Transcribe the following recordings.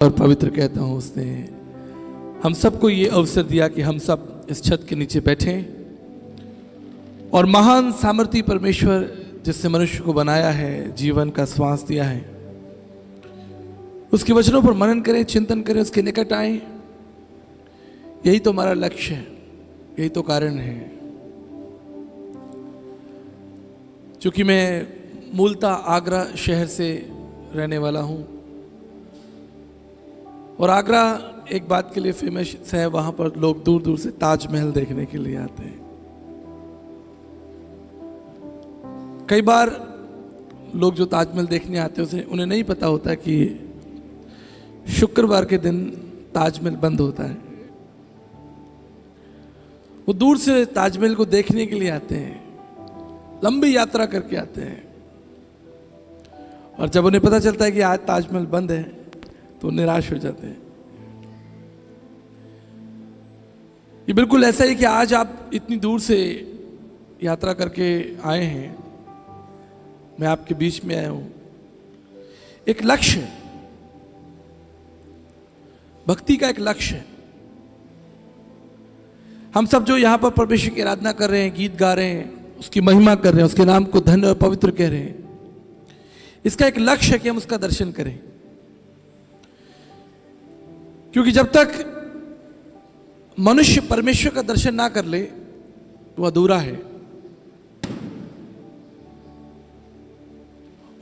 और पवित्र कहता हूँ। उसने हम सबको ये अवसर दिया कि हम सब इस छत के नीचे बैठें और महान सामर्थी परमेश्वर जिसने मनुष्य को बनाया है, जीवन का श्वास दिया है, उसके वचनों पर मनन करें, चिंतन करें, उसके निकट आए। यही तो हमारा लक्ष्य है, यही तो कारण है। क्योंकि मैं मूलतः आगरा शहर से रहने वाला हूँ और आगरा एक बात के लिए फेमस है, वहां पर लोग दूर दूर से ताजमहल देखने के लिए आते हैं। कई बार लोग जो ताजमहल देखने आते हैं उन्हें नहीं पता होता कि शुक्रवार के दिन ताजमहल बंद होता है। वो दूर से ताजमहल को देखने के लिए आते हैं, लंबी यात्रा करके आते हैं, और जब उन्हें पता चलता है कि आज ताजमहल बंद है तो निराश हो जाते हैं। ये बिल्कुल ऐसा ही कि आज आप इतनी दूर से यात्रा करके आए हैं, मैं आपके बीच में आया हूं, एक लक्ष्य, भक्ति का एक लक्ष्य है। हम सब जो यहां पर परमेश्वर की आराधना कर रहे हैं, गीत गा रहे हैं, उसकी महिमा कर रहे हैं, उसके नाम को धन्य और पवित्र कह रहे हैं, इसका एक लक्ष्य है कि हम उसका दर्शन करें। क्योंकि जब तक मनुष्य परमेश्वर का दर्शन ना कर ले तो अधूरा है।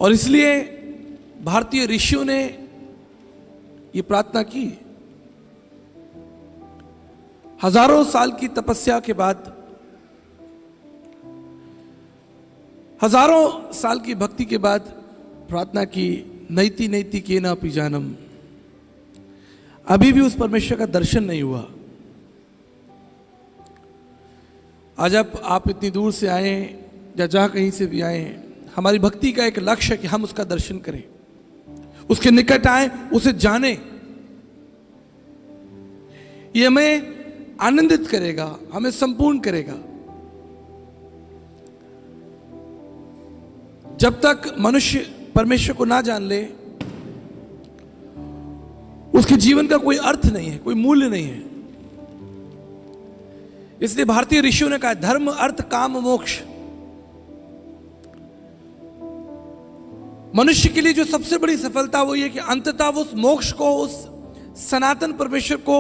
और इसलिए भारतीय ऋषियों ने ये प्रार्थना की। हजारों साल की तपस्या के बाद, हजारों साल की भक्ति के बाद प्रार्थना की, नैति नैति के ना पी जानम। अभी भी उस परमेश्वर का दर्शन नहीं हुआ। आज अब आप इतनी दूर से आए या जहां कहीं से भी आए, हमारी भक्ति का एक लक्ष्य है कि हम उसका दर्शन करें, उसके निकट आए, उसे जाने। ये हमें आनंदित करेगा, हमें संपूर्ण करेगा। जब तक मनुष्य परमेश्वर को ना जान ले, उसके जीवन का कोई अर्थ नहीं है, कोई मूल्य नहीं है। इसलिए भारतीय ऋषियों ने कहा, धर्म अर्थ काम मोक्ष। मनुष्य के लिए जो सबसे बड़ी सफलता वो ये कि अंततः वो उस मोक्ष को, उस सनातन परमेश्वर को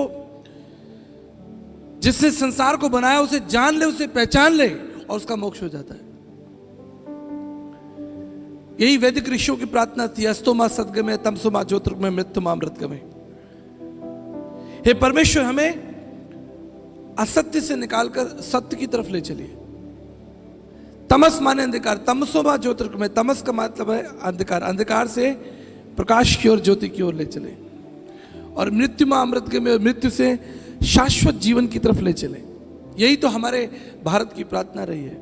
जिसने संसार को बनाया, उसे जान ले, उसे पहचान ले और उसका मोक्ष हो जाता है। यही वैदिक ऋषियों की प्रार्थना थी। अस्तो मां सद्गमे तमसो मां ज्योतिर्गमय मृत्यु मां अमृतगमय। हे परमेश्वर, हमें असत्य से निकालकर सत्य की तरफ ले चलिए। तमस माने अंधकार, तमसो मां ज्योतिर्गमय। तमस का मतलब है अंधकार, अंधकार से प्रकाश की ओर, ज्योति की ओर ले चले। और मृत्यु मां अमृतगमय, मृत्यु से शाश्वत जीवन की तरफ ले चले। यही तो हमारे भारत की प्रार्थना रही है।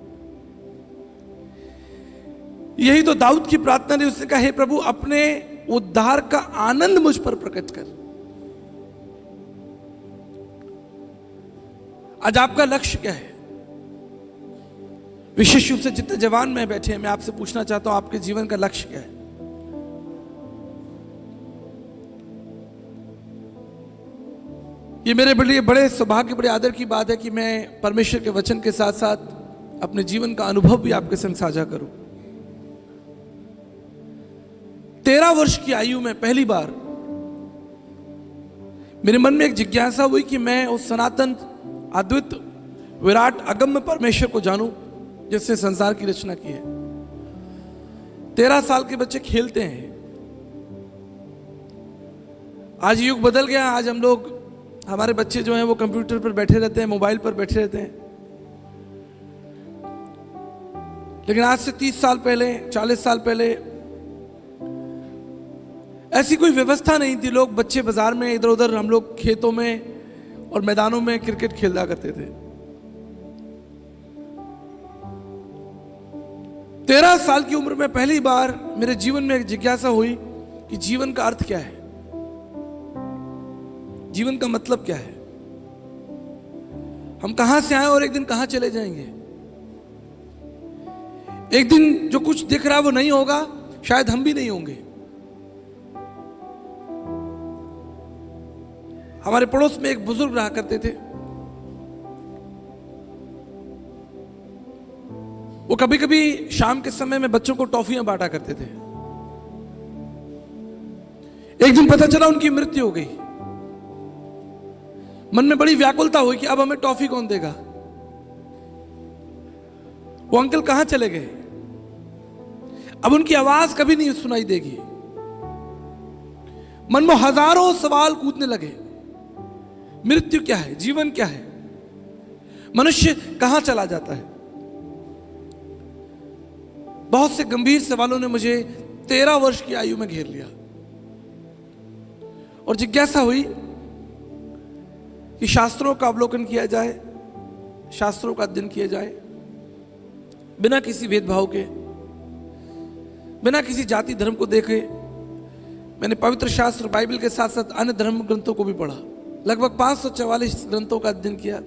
यही तो दाऊद की प्रार्थना रही। उसने कहा, हे प्रभु, अपने उद्धार का आनंद मुझ पर प्रकट कर। आज आपका लक्ष्य क्या है? विशेष रूप से जितने जवान में बैठे हैं, मैं आपसे पूछना चाहता हूं, आपके जीवन का लक्ष्य क्या है? ये मेरे लिए बड़े सौभाग्य, बड़े आदर की बात है कि मैं परमेश्वर के वचन के साथ साथ अपने जीवन का अनुभव भी आपके संग साझा करूं। 13 वर्ष की आयु में पहली बार मेरे मन में एक जिज्ञासा हुई कि मैं उस सनातन, अद्वित, विराट, अगम्य परमेश्वर को जानूं जिसने संसार की रचना की है। 13 साल के बच्चे खेलते हैं। आज युग बदल गया। आज हम लोग, हमारे बच्चे जो हैं वो कंप्यूटर पर बैठे रहते हैं, मोबाइल पर बैठे रहते हैं। लेकिन आज से 30 साल पहले, 40 साल पहले ऐसी कोई व्यवस्था नहीं थी। लोग, बच्चे बाजार में इधर उधर, हम लोग खेतों में और मैदानों में क्रिकेट खेला करते थे। 13 साल की उम्र में पहली बार मेरे जीवन में एक जिज्ञासा हुई कि जीवन का अर्थ क्या है, जीवन का मतलब क्या है, हम कहां से आए और एक दिन कहां चले जाएंगे। एक दिन जो कुछ दिख रहा है वो नहीं होगा, शायद हम भी नहीं होंगे। हमारे पड़ोस में एक बुजुर्ग रहा करते थे। वो कभी कभी शाम के समय में बच्चों को टॉफियां बांटा करते थे। एक दिन पता चला उनकी मृत्यु हो गई। मन में बड़ी व्याकुलता हुई कि अब हमें टॉफी कौन देगा। वो अंकल कहां चले गए, अब उनकी आवाज कभी नहीं सुनाई देगी। मन में हजारों सवाल कूदने लगे। मृत्यु क्या है, जीवन क्या है, मनुष्य कहां चला जाता है। बहुत से गंभीर सवालों ने मुझे 13 वर्ष की आयु में घेर लिया और जिज्ञासा हुई कि शास्त्रों का अवलोकन किया जाए, शास्त्रों का अध्ययन किया जाए, बिना किसी भेदभाव के, बिना किसी जाति धर्म को देखे। मैंने पवित्र शास्त्र बाइबल के साथ साथ अन्य धर्म ग्रंथों को भी पढ़ा। लगभग 544 ग्रंथों का अध्ययन किया।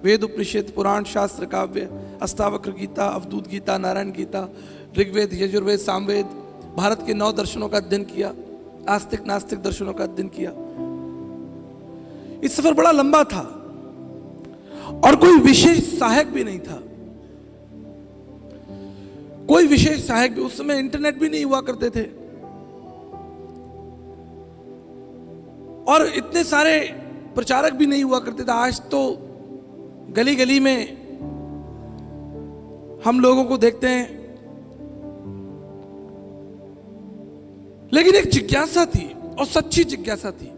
वेद, उपनिषद, पुराण, शास्त्र, काव्य, अष्टावक्र गीता, अवधूत गीता, नारायण गीता, ऋग्वेद, यजुर्वेद, सामवेद, भारत के 9 दर्शनों का अध्ययन किया, आस्तिक नास्तिक दर्शनों का अध्ययन किया। इस सफर बड़ा लंबा था और कोई विशेष सहायक भी नहीं था। कोई विशेष सहायक भी, उस समय इंटरनेट भी नहीं हुआ करते थे और इतने सारे प्रचारक भी नहीं हुआ करते थे। आज तो गली गली में हम लोगों को देखते हैं, लेकिन एक जिज्ञासा थी और सच्ची जिज्ञासा थी।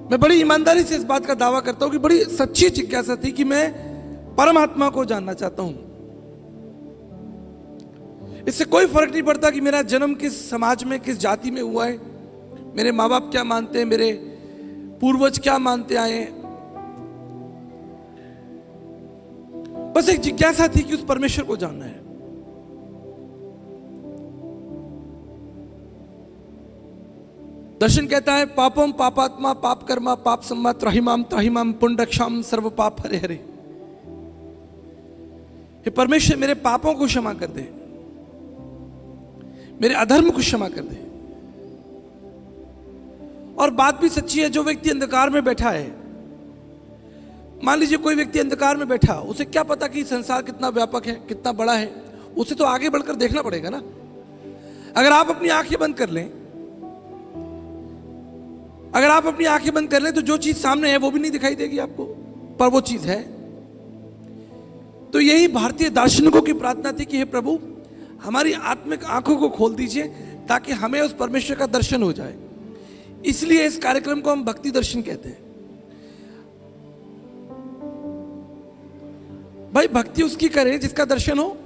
मैं बड़ी ईमानदारी से इस बात का दावा करता हूं कि बड़ी सच्ची जिज्ञासा थी कि मैं परमात्मा को जानना चाहता हूं। इससे कोई फर्क नहीं पड़ता कि मेरा जन्म किस समाज में, किस जाति में हुआ है, मेरे माँ बाप क्या मानते हैं, मेरे पूर्वज क्या मानते आए हैं। बस एक जिज्ञासा थी कि उस परमेश्वर को जानना है। दर्शन कहता है, पापम पापात्मा पाप कर्मा पाप सम्मा त्राहिमाम त्राहिमाम पुंडक्षाम सर्व पाप हरे हरे। हे परमेश्वर, मेरे पापों को क्षमा कर दे, मेरे अधर्म को क्षमा कर दे। और बात भी सच्ची है, जो व्यक्ति अंधकार में बैठा है, मान लीजिए कोई व्यक्ति अंधकार में बैठा, उसे क्या पता कि संसार कितना व्यापक है, कितना बड़ा है। उसे तो आगे बढ़कर देखना पड़ेगा ना। अगर आप अपनी आंखें बंद कर लें, अगर आप अपनी आंखें बंद कर लें तो जो चीज सामने है वो भी नहीं दिखाई देगी आपको, पर वो चीज है। तो यही भारतीय दार्शनिकों की प्रार्थना थी कि हे प्रभु, हमारी आत्मिक आंखों को खोल दीजिए ताकि हमें उस परमेश्वर का दर्शन हो जाए। इसलिए इस कार्यक्रम को हम भक्ति दर्शन कहते हैं। भाई, भक्ति उसकी करें जिसका दर्शन हो।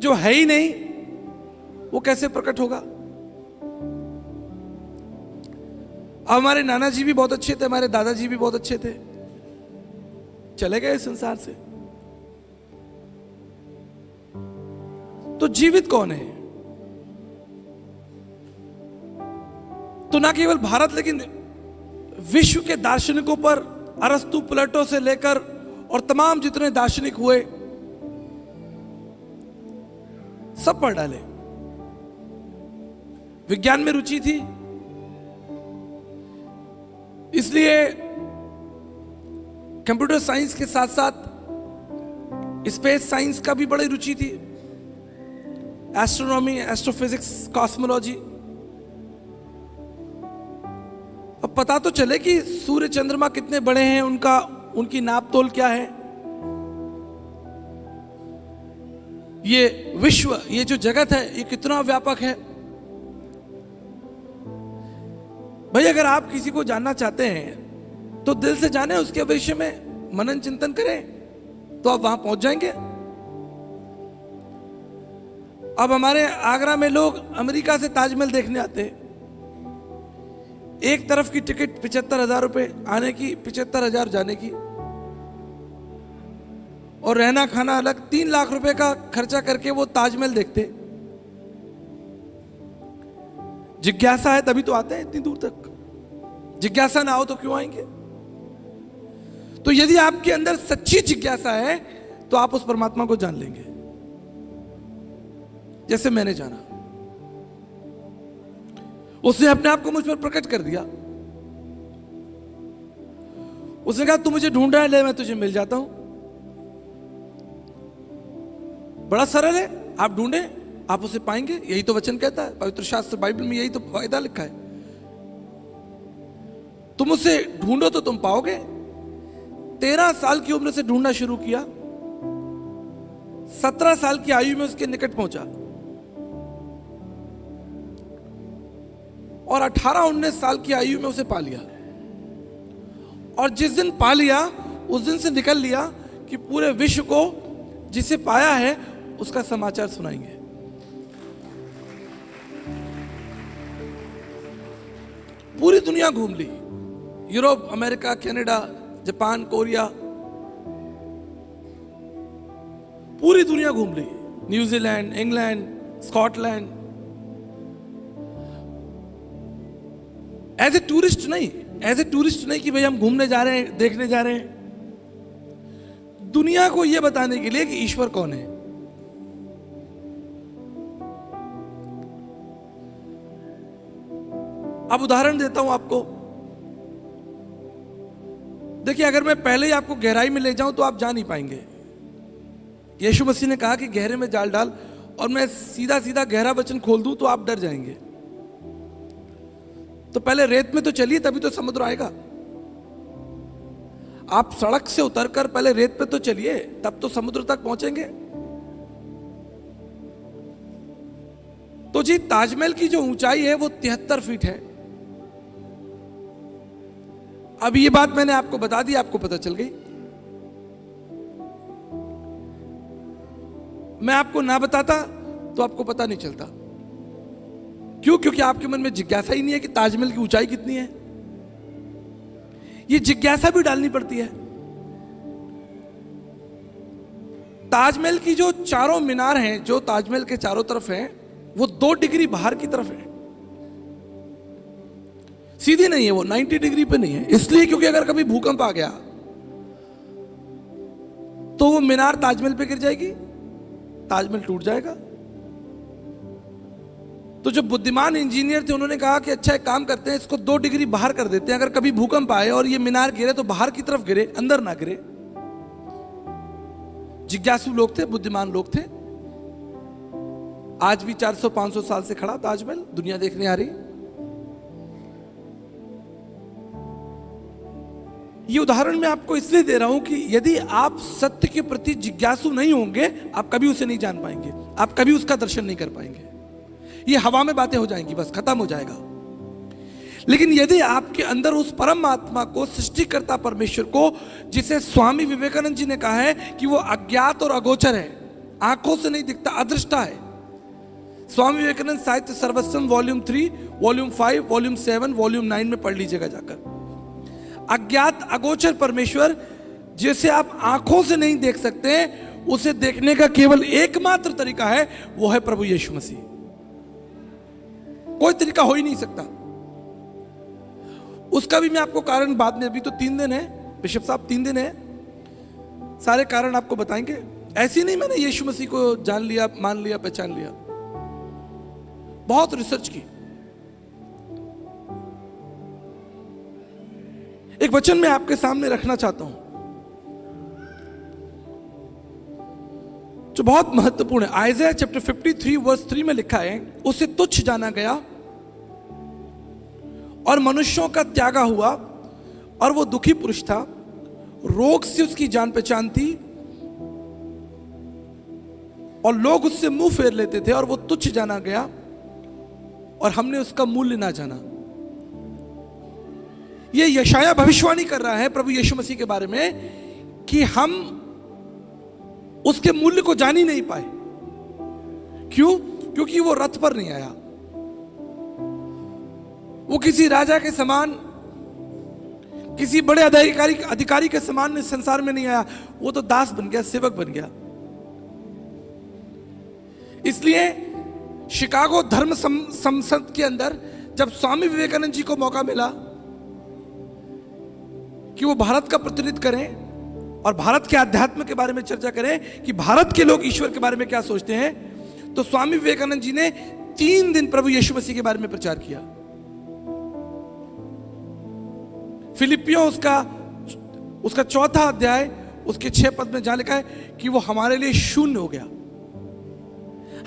जो है ही नहीं वो कैसे प्रकट होगा। अब हमारे नाना जी भी बहुत अच्छे थे, हमारे दादाजी भी बहुत अच्छे थे, चले गए संसार से। तो जीवित कौन है? तो ना केवल भारत लेकिन विश्व के दार्शनिकों पर अरस्तु, प्लेटो से लेकर और तमाम जितने दार्शनिक हुए सब पढ़ डाले। विज्ञान में रुचि थी, इसलिए कंप्यूटर साइंस के साथ साथ स्पेस साइंस का भी बड़ी रुचि थी। Astronomy, astrophysics, cosmology. अब पता तो चले कि सूर्य चंद्रमा कितने बड़े हैं, उनकी नाप तोल क्या है। ये विश्व, ये जो जगत है, ये कितना व्यापक है। भाई, अगर आप किसी को जानना चाहते हैं तो दिल से जाने, उसके विषय में मनन चिंतन करें तो आप वहां पहुंच जाएंगे। अब हमारे आगरा में लोग अमेरिका से ताजमहल देखने आते हैं। एक तरफ की टिकट 75,000 रुपए आने की, 75,000 जाने की, और रहना खाना अलग। 3 लाख रुपए का खर्चा करके वो ताजमहल देखते। जिज्ञासा है तभी तो आते हैं इतनी दूर तक। जिज्ञासा ना हो तो क्यों आएंगे? तो यदि आपके अंदर सच्ची जिज्ञासा है तो आप उस परमात्मा को जान लेंगे, जैसे मैंने जाना। उसने अपने आप को मुझ पर प्रकट कर दिया। उसने कहा तू मुझे ढूंढ रहा है, ले मैं तुझे मिल जाता हूं। बड़ा सरल है, आप ढूंढे आप उसे पाएंगे, यही तो वचन कहता है, पवित्र शास्त्र बाइबल में यही तो वायदा लिखा है। तुम उसे ढूंढो तो तुम पाओगे। 13 साल की उम्र से ढूंढना शुरू किया, 17 साल की आयु में उसके निकट पहुंचा और 18-19 साल की आयु में उसे पा लिया। और जिस दिन पा लिया उस दिन से निकल लिया कि पूरे विश्व को जिसे पाया है उसका समाचार सुनाएंगे। पूरी दुनिया घूम ली, Europe, America, Canada, Japan, Korea, पूरी दुनिया घूम ली, New Zealand, England, Scotland, as a tourist नहीं कि भाई हम घूमने जा रहे हैं, देखने जा रहे हैं, दुनिया को यह बताने के लिए कि ईश्वर कौन है। अब उदाहरण देता हूं आपको। देखिए, अगर मैं पहले ही आपको गहराई में ले जाऊं तो आप जा नहीं पाएंगे। यीशु मसीह ने कहा कि गहरे में जाल डाल, और मैं सीधा सीधा गहरा वचन खोल दूं तो आप डर जाएंगे। तो पहले रेत में तो चलिए, तभी तो समुद्र आएगा। आप सड़क से उतरकर पहले रेत पे तो चलिए, तब तो समुद्र तक पहुंचेंगे। तो जी, ताजमहल की जो ऊंचाई है वो 73 फीट है। अब ये बात मैंने आपको बता दी, आपको पता चल गई। मैं आपको ना बताता तो आपको पता नहीं चलता। क्यों? क्योंकि आपके मन में जिज्ञासा ही नहीं है कि ताजमहल की ऊंचाई कितनी है। ये जिज्ञासा भी डालनी पड़ती है। ताजमहल की जो चारों मीनार हैं, जो ताजमहल के चारों तरफ हैं, वो 2 डिग्री बाहर की तरफ है, सीधी नहीं है, वो 90 डिग्री पे नहीं है। इसलिए क्योंकि अगर कभी भूकंप आ गया तो वो मीनार ताजमहल पे गिर जाएगी, ताजमहल टूट जाएगा। तो जो बुद्धिमान इंजीनियर थे उन्होंने कहा कि अच्छा एक काम करते हैं, इसको 2 डिग्री बाहर कर देते हैं। अगर कभी भूकंप आए और ये मीनार गिरे तो बाहर की तरफ गिरे, अंदर ना गिरे। जिज्ञासु लोग थे, बुद्धिमान लोग थे। आज भी 400-500 साल से खड़ा ताजमहल दुनिया देखने आ रही। ये उदाहरण मैं आपको इसलिए दे रहा हूं कि यदि आप सत्य के प्रति जिज्ञासु नहीं होंगे, आप कभी उसे नहीं जान पाएंगे, आप कभी उसका दर्शन नहीं कर पाएंगे। ये हवा में बातें हो जाएंगी, बस खत्म हो जाएगा। लेकिन यदि आपके अंदर उस परम आत्मा को, सृष्टिकर्ता परमेश्वर को, जिसे स्वामी विवेकानंद जी ने कहा है कि वो अज्ञात और अगोचर है, आंखों से नहीं दिखता, अदृष्टा है। स्वामी विवेकानंद साहित्य सर्वस्वम वॉल्यूम 3, वॉल्यूम 5, वॉल्यूम 7, वॉल्यूम 9 में पढ़ लीजिएगा जाकर। अज्ञात अगोचर परमेश्वर जिसे आप आंखों से नहीं देख सकते, उसे देखने का केवल एकमात्र तरीका है, वो है प्रभु यीशु मसीह। कोई तरीका हो ही नहीं सकता। उसका भी मैं आपको कारण बाद में, अभी तो 3 दिन है बिशप साहब, 3 दिन है, सारे कारण आपको बताएंगे। ऐसे नहीं मैंने यीशु मसीह को जान लिया, मान लिया, पहचान लिया, बहुत रिसर्च की। एक वचन मैं आपके सामने रखना चाहता हूं जो बहुत महत्वपूर्ण है। आइज़ाया चैप्टर 53 वर्स 3 में लिखा है, उसे तुच्छ जाना गया और मनुष्यों का त्यागा हुआ, और वो दुखी पुरुष था, रोग से उसकी जान पहचान थी, और लोग उससे मुंह फेर लेते थे, और वो तुच्छ जाना गया और हमने उसका मूल्य ना जाना। ये यशाया भविष्यवाणी कर रहा है प्रभु यीशु मसीह के बारे में कि हम उसके मूल्य को जान ही नहीं पाए। क्यों? क्योंकि वो रथ पर नहीं आया, वो किसी राजा के समान, किसी बड़े अधिकारी के समान इस संसार में नहीं आया। वो तो दास बन गया, सेवक बन गया। इसलिए शिकागो धर्म संसद के अंदर जब स्वामी विवेकानंद जी को मौका मिला कि वो भारत का प्रतिनिधित्व करें और भारत के अध्यात्म के बारे में चर्चा करें कि भारत के लोग ईश्वर के बारे में क्या सोचते हैं, तो स्वामी विवेकानंद जी ने 3 दिन प्रभु यीशु मसीह के बारे में प्रचार किया। फिलिपियों उसका चौथा अध्याय उसके 6 पद में जहां लिखा है कि वो हमारे लिए शून्य हो गया।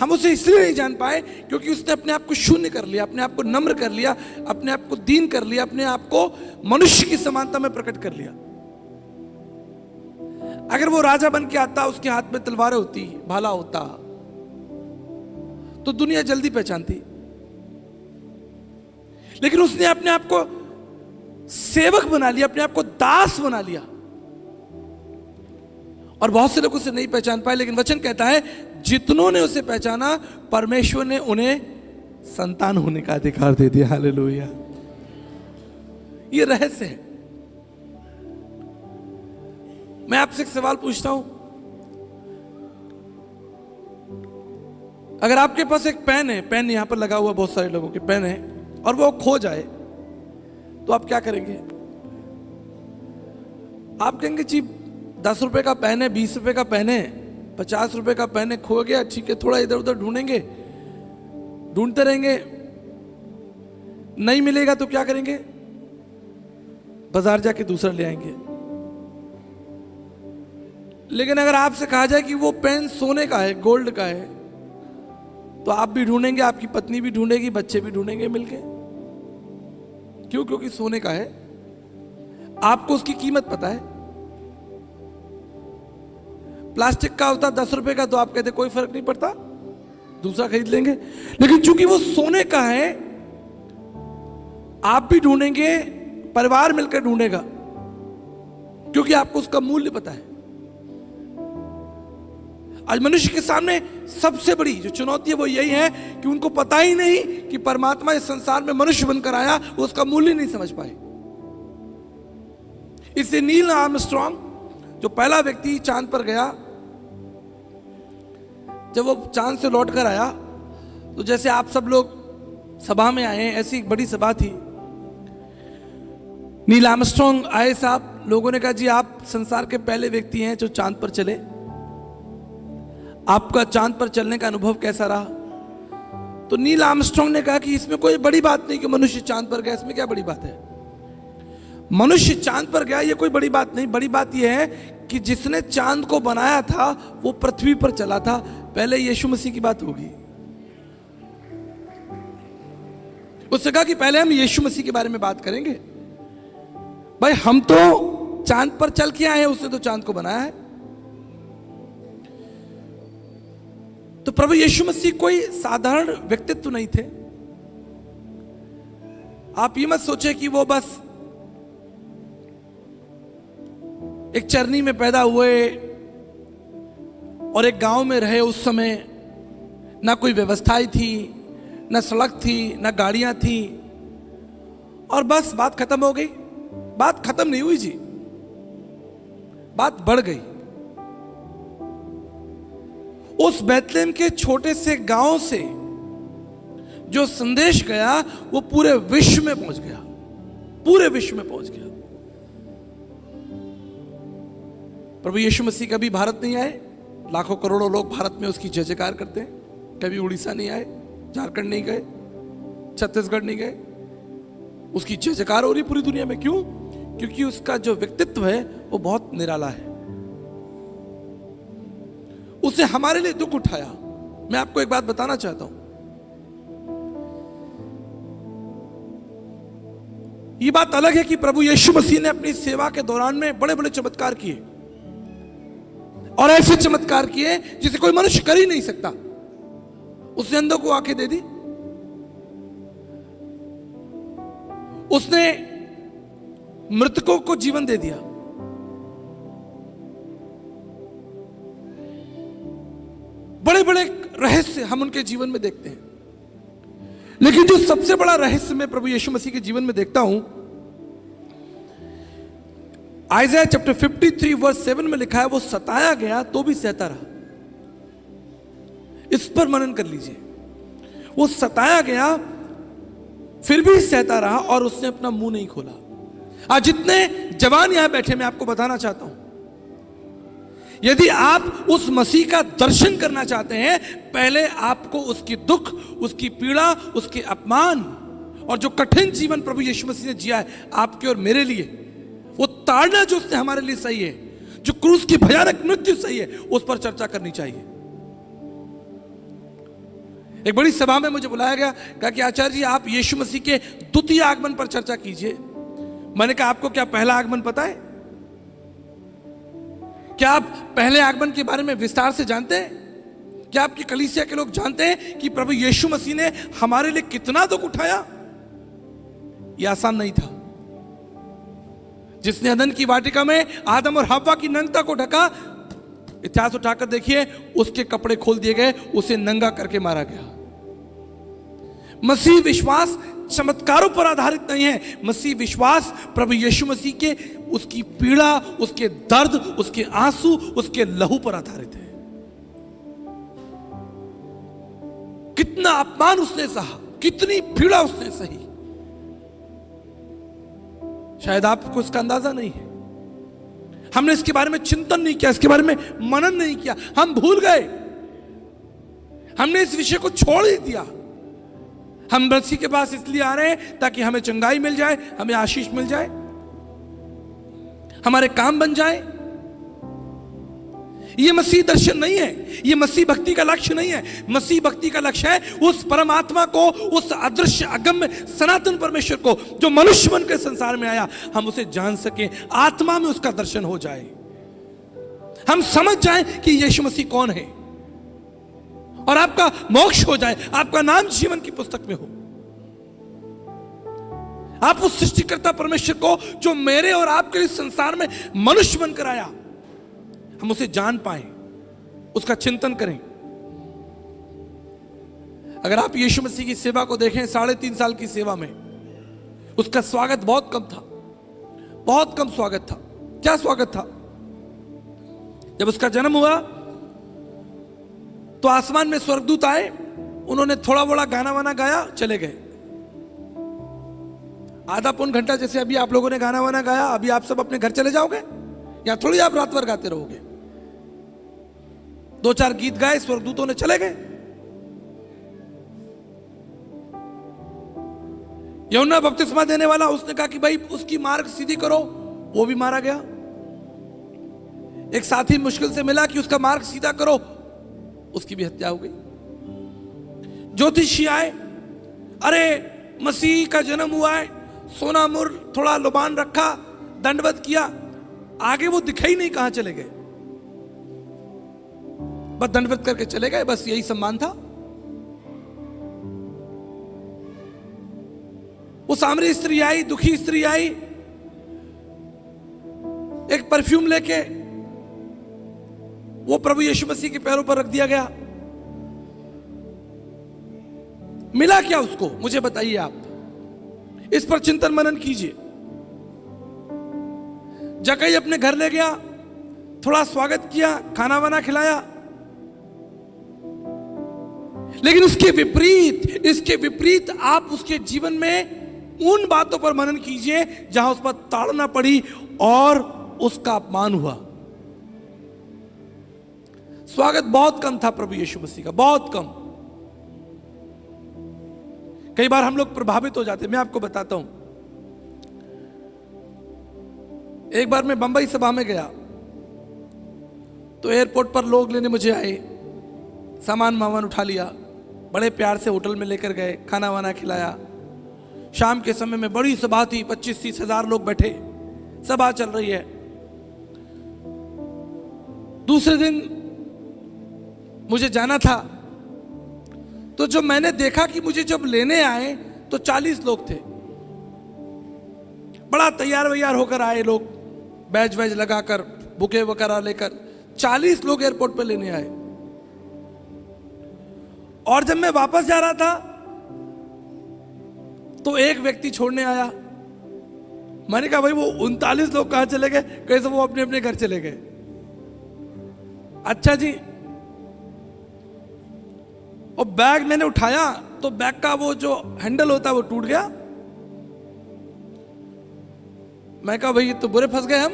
हम उसे इसलिए नहीं जान पाए क्योंकि उसने अपने आप को शून्य कर लिया, अपने आप को नम्र कर लिया, अपने आप को दीन कर लिया, अपने आप को मनुष्य की समानता में प्रकट कर लिया। अगर वो राजा बन के आता, उसके हाथ में तलवारें होती, भाला होता, तो दुनिया जल्दी पहचानती। लेकिन उसने अपने आप को सेवक बना लिया, अपने आप को दास बना लिया। और बहुत से लोग उसे नहीं पहचान पाए, लेकिन वचन कहता है जितनों ने उसे पहचाना परमेश्वर ने उन्हें संतान होने का अधिकार दे दिया। हालेलुया। ये रहस्य है। मैं आपसे एक सवाल पूछता हूं, अगर आपके पास एक पेन है, पेन यहां पर लगा हुआ, बहुत सारे लोगों के पेन है, और वो खो जाए तो आप क्या करेंगे? आप कहेंगे जी 10 रुपए का पेन है, 20 रुपए का पेन है, 50 रुपए का पेन है, खो गया, ठीक है, थोड़ा इधर उधर ढूंढेंगे, ढूंढते रहेंगे, नहीं मिलेगा तो क्या करेंगे? बाजार जाके दूसरा ले आएंगे। लेकिन अगर आपसे कहा जाए कि वो पेन सोने का है, गोल्ड का है, तो आप भी ढूंढेंगे, आपकी पत्नी भी ढूंढेगी, बच्चे भी ढूंढेंगे मिलके। क्यों? क्योंकि सोने का है, आपको उसकी कीमत पता है। प्लास्टिक का होता 10 रुपए का तो आप कहते कोई फर्क नहीं पड़ता, दूसरा खरीद लेंगे। लेकिन चूंकि वो सोने का है, आप भी ढूंढेंगे, परिवार मिलकर ढूंढेगा, क्योंकि आपको उसका मूल्य पता है। आज मनुष्य के सामने सबसे बड़ी जो चुनौती है वो यही है कि उनको पता ही नहीं कि परमात्मा इस संसार में मनुष्य बनकर आया, वो उसका मूल्य नहीं समझ पाए। इसलिए नील आर्मस्ट्रॉन्ग जो पहला व्यक्ति चांद पर गया, जब वो चांद से लौट कर आया, तो जैसे आप सब लोग सभा में आए, ऐसी एक बड़ी सभा थी। नील आर्मस्ट्रॉन्ग आए साहब, लोगों ने कहा जी आप संसार के पहले व्यक्ति हैं जो चांद पर चले, आपका चांद पर चलने का अनुभव कैसा रहा? तो नील आर्मस्ट्रॉन्ग ने कहा कि इसमें कोई बड़ी बात नहीं कि मनुष्य चांद पर गया, इसमें क्या बड़ी बात है? मनुष्य चांद पर गया ये कोई बड़ी बात नहीं, बड़ी बात यह है कि जिसने चांद को बनाया था वो पृथ्वी पर चला था। पहले यीशु मसीह की बात होगी। उसने कहा कि पहले हम यीशु मसीह के बारे में बात करेंगे। भाई हम तो चांद पर चल के आए हैं, उसने तो चांद को बनाया है। तो प्रभु यीशु मसीह कोई साधारण व्यक्तित्व नहीं थे। आप ये मत सोचे कि वो बस एक चरनी में पैदा हुए और एक गांव में रहे। उस समय ना कोई व्यवस्थाएं थी, ना सड़क थी, ना गाड़ियां थी, और बस बात खत्म हो गई। बात खत्म नहीं हुई जी, बात बढ़ गई। उस बैतलहम के छोटे से गांव से जो संदेश गया वो पूरे विश्व में पहुंच गया, पूरे विश्व में पहुंच गया। प्रभु यीशु मसीह कभी भारत नहीं आए, लाखों करोड़ों लोग भारत में उसकी जय जयकार करते हैं। कभी उड़ीसा नहीं आए, झारखंड नहीं गए, छत्तीसगढ़ नहीं गए, उसकी जय जयकार हो रही पूरी दुनिया में। क्यों? क्योंकि उसका जो व्यक्तित्व है वो बहुत निराला है। उसे हमारे लिए दुख उठाया। मैं आपको एक बात बताना चाहता हूं, यह बात अलग है कि प्रभु यीशु मसीह ने अपनी सेवा के दौरान में बड़े बड़े चमत्कार किए, और ऐसे चमत्कार किए जिसे कोई मनुष्य कर ही नहीं सकता। उसने अंधों को आंखें दे दी, उसने मृतकों को जीवन दे दिया, बड़े बड़े रहस्य हम उनके जीवन में देखते हैं। लेकिन जो सबसे बड़ा रहस्य मैं प्रभु यीशु मसीह के जीवन में देखता हूं, आइज़ाया चैप्टर 53 वर्स 7 में लिखा है, वो सताया गया तो भी सहता रहा। इस पर मनन कर लीजिए। वो सताया गया फिर भी सहता रहा और उसने अपना मुंह नहीं खोला। आज जितने जवान यहां बैठे, मैं आपको बताना चाहता हूं, यदि आप उस मसीह का दर्शन करना चाहते हैं, पहले आपको उसकी दुख, उसकी पीड़ा, उसके अपमान और जो कठिन जीवन प्रभु यीशु मसीह ने जिया है आपके और मेरे लिए, वो ताड़ना जो उसने हमारे लिए सही है, जो क्रूस की भयानक मृत्यु सही है, उस पर चर्चा करनी चाहिए। एक बड़ी सभा में मुझे बुलाया गया, कहा कि आचार्य जी आप यीशु मसीह के द्वितीय आगमन पर चर्चा कीजिए। मैंने कहा आपको क्या पहला आगमन पता है? क्या आप पहले आगमन के बारे में विस्तार से जानते हैं? क्या आपकी कलीसिया के लोग जानते हैं कि प्रभु यीशु मसीह ने हमारे लिए कितना दुख उठाया? यह आसान नहीं था। जिसने अदन की वाटिका में आदम और हव्वा की नग्नता को ढका, इतिहास उठाकर देखिए, उसके कपड़े खोल दिए गए, उसे नंगा करके मारा गया। मसीह विश्वास चमत्कारों पर आधारित नहीं है। मसीह विश्वास प्रभु यीशु मसीह के उसकी पीड़ा, उसके दर्द, उसके आंसू, उसके लहू पर आधारित है। कितना अपमान उसने सहा, कितनी पीड़ा उसने सही, शायद आपको इसका अंदाजा नहीं है। हमने इसके बारे में चिंतन नहीं किया, इसके बारे में मनन नहीं किया, हम भूल गए, हमने इस विषय को छोड़ ही दिया। हम मसीह के पास इसलिए आ रहे हैं ताकि हमें चंगाई मिल जाए, हमें आशीष मिल जाए, हमारे काम बन जाए। यह मसीह दर्शन नहीं है, यह मसीह भक्ति का लक्ष्य नहीं है। मसीह भक्ति का लक्ष्य है उस परमात्मा को, उस अदृश्य अगम्य सनातन परमेश्वर को जो मनुष्य बन के संसार में आया, हम उसे जान सके, आत्मा में उसका दर्शन हो जाए, हम समझ जाएं कि यीशु मसीह कौन है, और आपका मोक्ष हो जाए, आपका नाम जीवन की पुस्तक में हो। आप उस सृष्टिकर्ता परमेश्वर को जो मेरे और आपके इस संसार में मनुष्य बनकर आया, हम उसे जान पाए, उसका चिंतन करें। अगर आप यीशु मसीह की सेवा को देखें, 3.5 साल की सेवा में उसका स्वागत बहुत कम था, बहुत कम स्वागत था। क्या स्वागत था? जब उसका जन्म हुआ तो आसमान में स्वर्गदूत आए, उन्होंने थोड़ा बड़ा गाना वाना गाया, चले गए। आधा पौन घंटा जैसे अभी आप लोगों ने गाना वाना गाया, अभी आप सब अपने घर चले जाओगे या थोड़ी आप रात भर गाते रहोगे? 2-4 गीत गाए, स्वर्गदूतों ने चले गए। यूहन्ना बपतिस्मा देने वाला, उसने कहा कि भाई उसकी मार्ग सीधी करो, वो भी मारा गया। एक साथी मुश्किल से मिला कि उसका मार्ग सीधा करो, उसकी भी हत्या हो गई। ज्योतिषी आए, अरे मसीह का जन्म हुआ है, सोना मुर थोड़ा लुबान रखा, दंडवत किया, आगे वो दिखाई नहीं कहां चले गए, बस दंडवत करके चले गए, बस यही सम्मान था। वो सामरी स्त्री आई, दुखी स्त्री आई, एक परफ्यूम लेके वो प्रभु यीशु मसीह के पैरों पर रख दिया गया। मिला क्या उसको, मुझे बताइए आप, इस पर चिंतन मनन कीजिए। जकई अपने घर ले गया, थोड़ा स्वागत किया, खाना वाना खिलाया, लेकिन इसके विपरीत आप उसके जीवन में उन बातों पर मनन कीजिए जहां उस पर ताड़ना पड़ी और उसका अपमान हुआ। स्वागत बहुत कम था प्रभु यीशु मसीह का, बहुत कम। कई बार हम लोग प्रभावित हो जाते हैं। मैं आपको बताता हूं, एक बार मैं बंबई सभा में गया तो एयरपोर्ट पर लोग लेने मुझे आए, सामान मामान उठा लिया, बड़े प्यार से होटल में लेकर गए, खाना वाना खिलाया। शाम के समय में बड़ी सभा थी, 25-30 हजार लोग बैठे, सभा चल रही है। दूसरे दिन मुझे जाना था, तो जब मैंने देखा कि मुझे जब लेने आए तो 40 लोग थे, बड़ा तैयार वैयार होकर आए लोग, बैज वैज लगाकर, बुके वगैरह लेकर 40 लोग एयरपोर्ट पे लेने आए। और जब मैं वापस जा रहा था तो एक व्यक्ति छोड़ने आया। मैंने कहा भाई वो 39 लोग कहां चले गए? कैसे? वो अपने अपने घर चले गए। अच्छा जी। और बैग मैंने उठाया तो बैग का वो जो हैंडल होता है वो टूट गया। मैं कहा भाई ये तो बुरे फंस गए हम,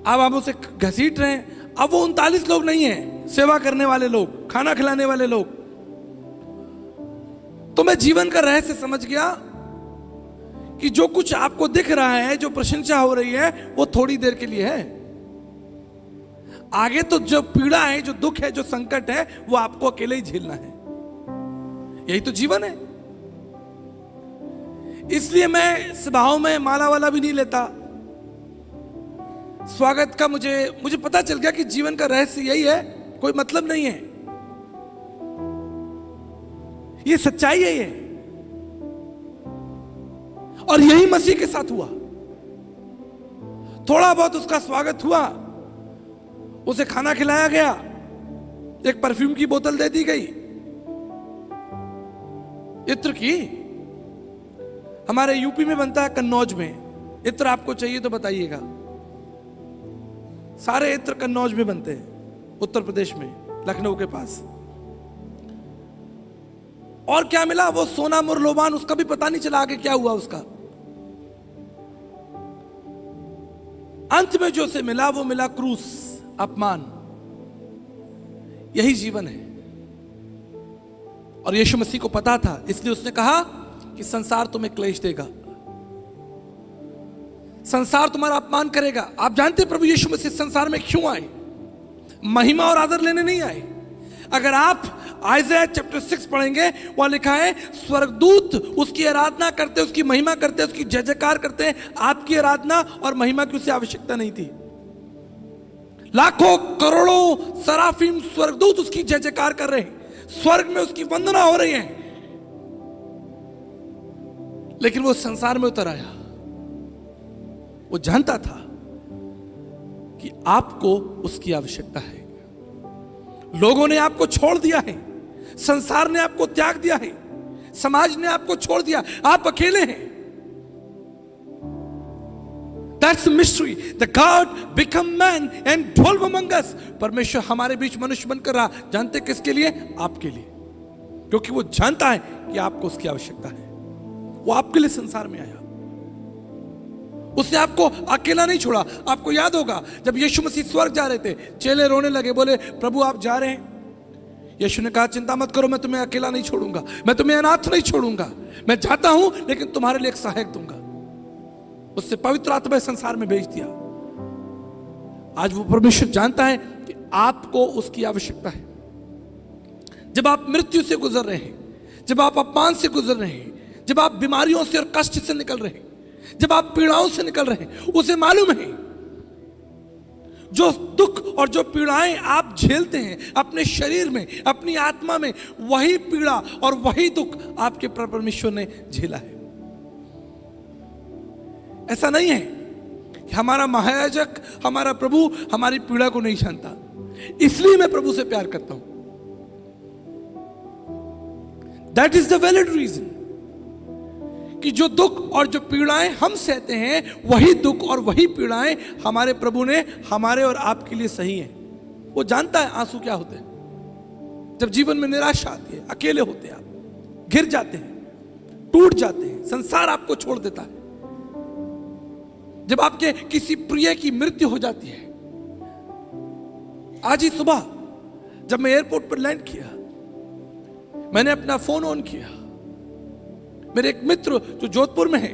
अब आप उसे घसीट रहे हैं। अब वो 39 लोग नहीं है, सेवा करने वाले लोग, खाना खिलाने वाले लोग। तो मैं जीवन का रहस्य समझ गया कि जो कुछ आपको दिख रहा है, जो प्रशंसा हो रही है, वो थोड़ी देर के लिए है। आगे तो जो पीड़ा है, जो दुख है, जो संकट है, वो आपको अकेले ही झेलना है। यही तो जीवन है। इसलिए मैं सभाओं में माला वाला भी नहीं लेता। स्वागत का मुझे पता चल गया कि जीवन का रहस्य यही है, कोई मतलब नहीं है। ये सच्चाई है ये, और यही मसीह के साथ हुआ। थोड़ा बहुत उसका स्वागत हुआ, उसे खाना खिलाया गया, एक परफ्यूम की बोतल दे दी गई, इत्र की। हमारे यूपी में बनता है कन्नौज में। इत्र आपको चाहिए तो बताइएगा। सारे इत्र कन्नौज में बनते हैं, उत्तर प्रदेश में, लखनऊ के पास। और क्या मिला? वो सोना मुरलोबान, उसका भी पता नहीं चला आगे क्या हुआ उसका। अंत में जो उसे मिला वो मिला क्रूस, अपमान। यही जीवन है। और यीशु मसीह को पता था, इसलिए उसने कहा कि संसार तुम्हें क्लेश देगा, संसार तुम्हारा अपमान करेगा। आप जानते हैं प्रभु यीशु मसीह संसार में क्यों आए? महिमा और आदर लेने नहीं आए। अगर आप आइज़ाया चैप्टर 6 पढ़ेंगे, वहां लिखा है स्वर्गदूत उसकी आराधना करते, उसकी महिमा करते, उसकी जय जयकार करते हैं। आपकी आराधना और महिमा की उसे आवश्यकता नहीं थी। लाखों करोड़ों सराफीम स्वर्गदूत उसकी जय जयकार कर रहे हैं, स्वर्ग में उसकी वंदना हो रही है। लेकिन वो संसार में उतर आया। वो जानता था कि आपको उसकी आवश्यकता है। लोगों ने आपको छोड़ दिया है, संसार ने आपको त्याग दिया है, समाज ने आपको छोड़ दिया, आप अकेले हैं। That's the mystery. The God become man and dwell among us. परमेश्वर हमारे बीच मनुष्य बनकर रहा। जानते किसके लिए? आपके लिए। क्योंकि वो जानता है कि आपको उसकी आवश्यकता है। वो आपके लिए संसार में आया। उसने आपको अकेला नहीं छोड़ा। आपको याद होगा जब यीशु मसीह स्वर्ग जा रहे थे, चेले रोने लगे, बोले प्रभु आप जा रहे हैं? यीशु ने कहा चिंता मत करो, मैं तुम्हें अकेला नहीं छोड़ूंगा, मैं तुम्हें अनाथ नहीं छोड़ूंगा। मैं जाता हूं लेकिन तुम्हारे लिए एक सहायक दूंगा। उससे पवित्र आत्मा संसार में भेज दिया। आज वो परमेश्वर जानता है कि आपको उसकी आवश्यकता है। जब आप मृत्यु से गुजर रहे हैं, जब आप अपमान से गुजर रहे हैं, जब आप बीमारियों से और कष्ट से निकल रहे हैं, जब आप पीड़ाओं से निकल रहे हैं, उसे मालूम है जो दुख और जो पीड़ाएं आप झेलते हैं अपने शरीर में, अपनी आत्मा में, वही पीड़ा और वही दुख आपके परमेश्वर ने झेला है। ऐसा नहीं है कि हमारा महायाजक, हमारा प्रभु हमारी पीड़ा को नहीं जानता, इसलिए मैं प्रभु से प्यार करता हूं। That is the valid reason कि जो दुख और जो पीड़ाएं हम सहते हैं, वही दुख और वही पीड़ाएं हमारे प्रभु ने हमारे और आपके लिए सही है। वो जानता है आंसू क्या होते हैं। जब जीवन में निराशा आती है, अकेले होते हैं, आप गिर जाते हैं, टूट जाते हैं, संसार आपको छोड़ देता है, जब आपके किसी प्रिय की मृत्यु हो जाती है। आज ही सुबह जब मैं एयरपोर्ट पर लैंड किया, मैंने अपना फोन ऑन किया। मेरे एक मित्र जो जोधपुर में है,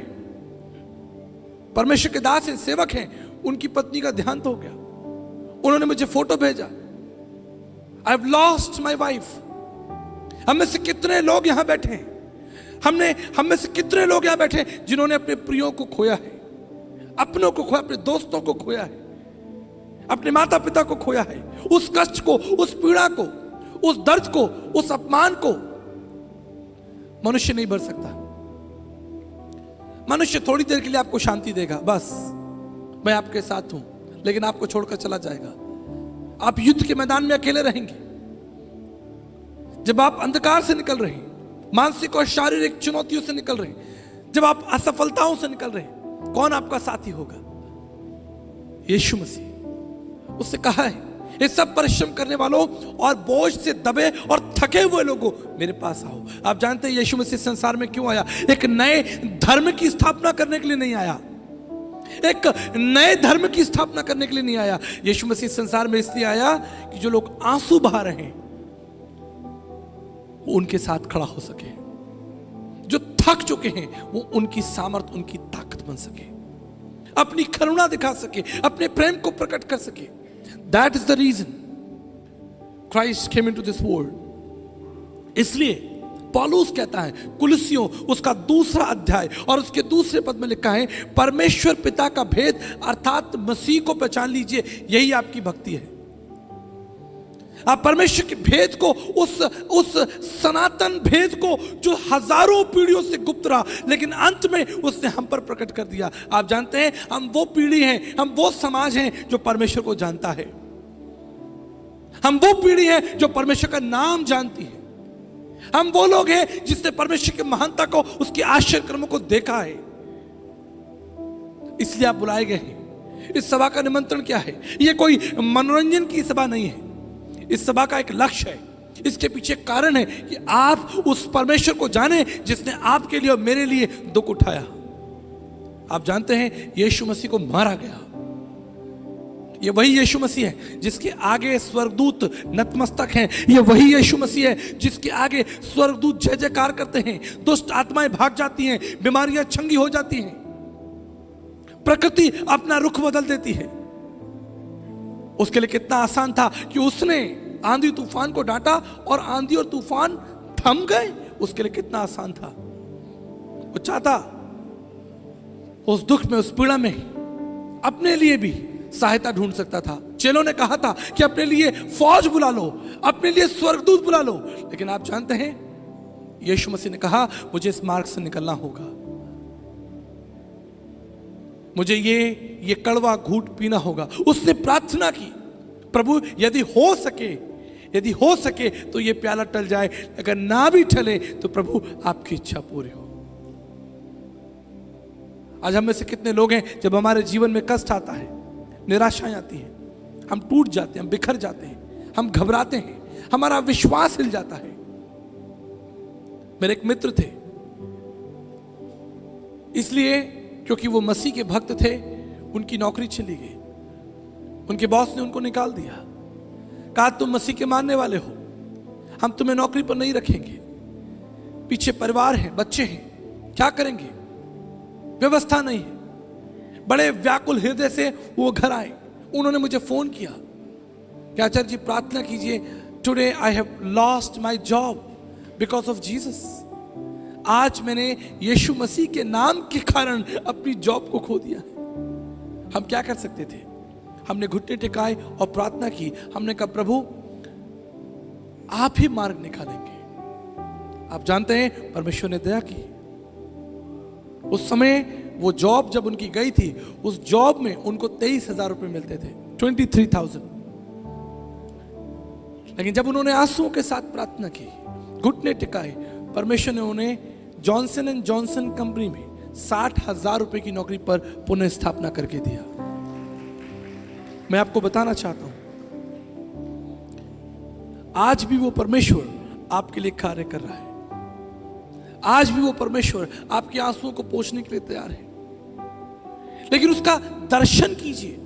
परमेश्वर के दास हैं, सेवक हैं, उनकी पत्नी का देहांत हो गया। उन्होंने मुझे फोटो भेजा, I have lost my wife. हम में से कितने लोग यहां बैठे हैं, हम में से कितने लोग यहां बैठे हैं जिन्होंने अपने प्रियों को खोया है, अपनों को खोया, अपने दोस्तों को खोया है, अपने माता पिता को खोया है। उस कष्ट को, उस पीड़ा को, उस दर्द को, उस अपमान को मनुष्य नहीं भर सकता। मनुष्य थोड़ी देर के लिए आपको शांति देगा, बस मैं आपके साथ हूं, लेकिन आपको छोड़कर चला जाएगा। आप युद्ध के मैदान में अकेले रहेंगे। जब आप अंधकार से निकल रहे हैं, मानसिक और शारीरिक चुनौतियों से निकल रहे हैं, जब आप असफलताओं से निकल रहे हैं, कौन आपका साथी होगा? यीशु मसीह। उससे कहा है ये सब परिश्रम करने वालों और बोझ से दबे और थके हुए लोगों मेरे पास आओ। आप जानते हैं यीशु मसीह संसार में क्यों आया? एक नए धर्म की स्थापना करने के लिए नहीं आया, एक नए धर्म की स्थापना करने के लिए नहीं आया। यीशु मसीह संसार में इसलिए आया कि जो लोग आंसू बहा रहे हैं वो उनके साथ खड़ा हो सके, जो थक चुके हैं, वो उनकी सामर्थ, उनकी ताकत बन सके, अपनी करुणा दिखा सके, अपने प्रेम को प्रकट कर सके। That is the reason Christ came into this world. इसलिए पौलुस कहता है कुलुस्सियों उसका 2 अध्याय और उसके 2 पद में लिखा है, परमेश्वर पिता का भेद अर्थात मसीह को पहचान लीजिए, यही आपकी भक्ति है। आप परमेश्वर के भेद को, उस सनातन भेद को जो हजारों पीढ़ियों से गुप्त रहा, लेकिन अंत में उसने हम पर प्रकट कर दिया। आप जानते हैं, हम वो पीढ़ी हैं, हम वो समाज हैं जो परमेश्वर को जानता है। हम वो पीढ़ी है जो परमेश्वर का नाम जानती है। हम वो लोग हैं जिसने परमेश्वर की महानता को, उसकी आश्चर्य कर्मों को देखा है। इसलिए आप बुलाए गए हैं। इस सभा का निमंत्रण क्या है? यह कोई मनोरंजन की सभा नहीं है। इस सभा का एक लक्ष्य है, इसके पीछे कारण है कि आप उस परमेश्वर को जाने जिसने आपके लिए और मेरे लिए दुख उठाया। आप जानते हैं यीशु मसीह को मारा गया। ये वही यीशु मसीह है जिसके आगे स्वर्गदूत नतमस्तक हैं। ये वही यीशु मसीह है जिसके आगे स्वर्गदूत जय जयकार करते हैं। दुष्ट आत्माएं भाग जाती हैं, बीमारियां चंगी हो जाती हैं, प्रकृति अपना रुख बदल देती है। उसके लिए कितना आसान था कि उसने आंधी तूफान को डांटा और आंधी और तूफान थम गए। उसके लिए कितना आसान था। वो चाहता उस दुख में, उस पीड़ा में अपने लिए भी सहायता ढूंढ सकता था। चेलों ने कहा था कि अपने लिए फौज बुला लो, अपने लिए स्वर्गदूत बुला लो, लेकिन आप जानते हैं यीशु मसीह ने कहा मुझे इस मार्ग से निकलना होगा, मुझे ये कड़वा घूंट पीना होगा। उसने प्रार्थना की, प्रभु यदि हो सके तो ये प्याला टल जाए, अगर ना भी टले तो प्रभु आपकी इच्छा पूरी हो। आज हम में से कितने लोग हैं जब हमारे जीवन में कष्ट आता है, निराशाएं आती हैं, हम टूट जाते हैं, हम बिखर जाते हैं, हम घबराते हैं, हमारा विश्वास हिल जाता है। मेरे एक मित्र थे, इसलिए क्योंकि वो मसीह के भक्त थे, उनकी नौकरी चली गई। उनके बॉस ने उनको निकाल दिया, कहा तुम मसीह के मानने वाले हो, हम तुम्हें नौकरी पर नहीं रखेंगे, पीछे परिवार है, बच्चे हैं, क्या करेंगे, व्यवस्था नहीं है। बड़े व्याकुल हृदय से वो घर आए। उन्होंने मुझे फोन किया कि आचार्य जी प्रार्थना कीजिए, today I have lost my job because of Jesus. आज मैंने यीशु मसीह के नाम के कारण अपनी जॉब को खो दिया है। हम क्या कर सकते थे? हमने घुटने टिकाए और प्रार्थना की। हमने कहा प्रभु आप ही मार्ग निकालेंगे। आप जानते हैं परमेश्वर ने दया की। उस समय वो जॉब जब उनकी गई थी, उस जॉब में उनको 23,000 रुपए मिलते थे, 23,000। लेकिन जब उन्होंने आंसुओं के साथ प्रार्थना की, घुटने टिकाए, परमेश्वर ने उन्हें जॉनसन एंड जॉनसन कंपनी में 60,000 रुपए की नौकरी पर पुनः स्थापना करके दिया। मैं आपको बताना चाहता हूं, आज भी वो परमेश्वर आपके लिए कार्य कर रहा है। आज भी वो परमेश्वर आपके आंसुओं को पोंछने के लिए तैयार है। लेकिन उसका दर्शन कीजिए,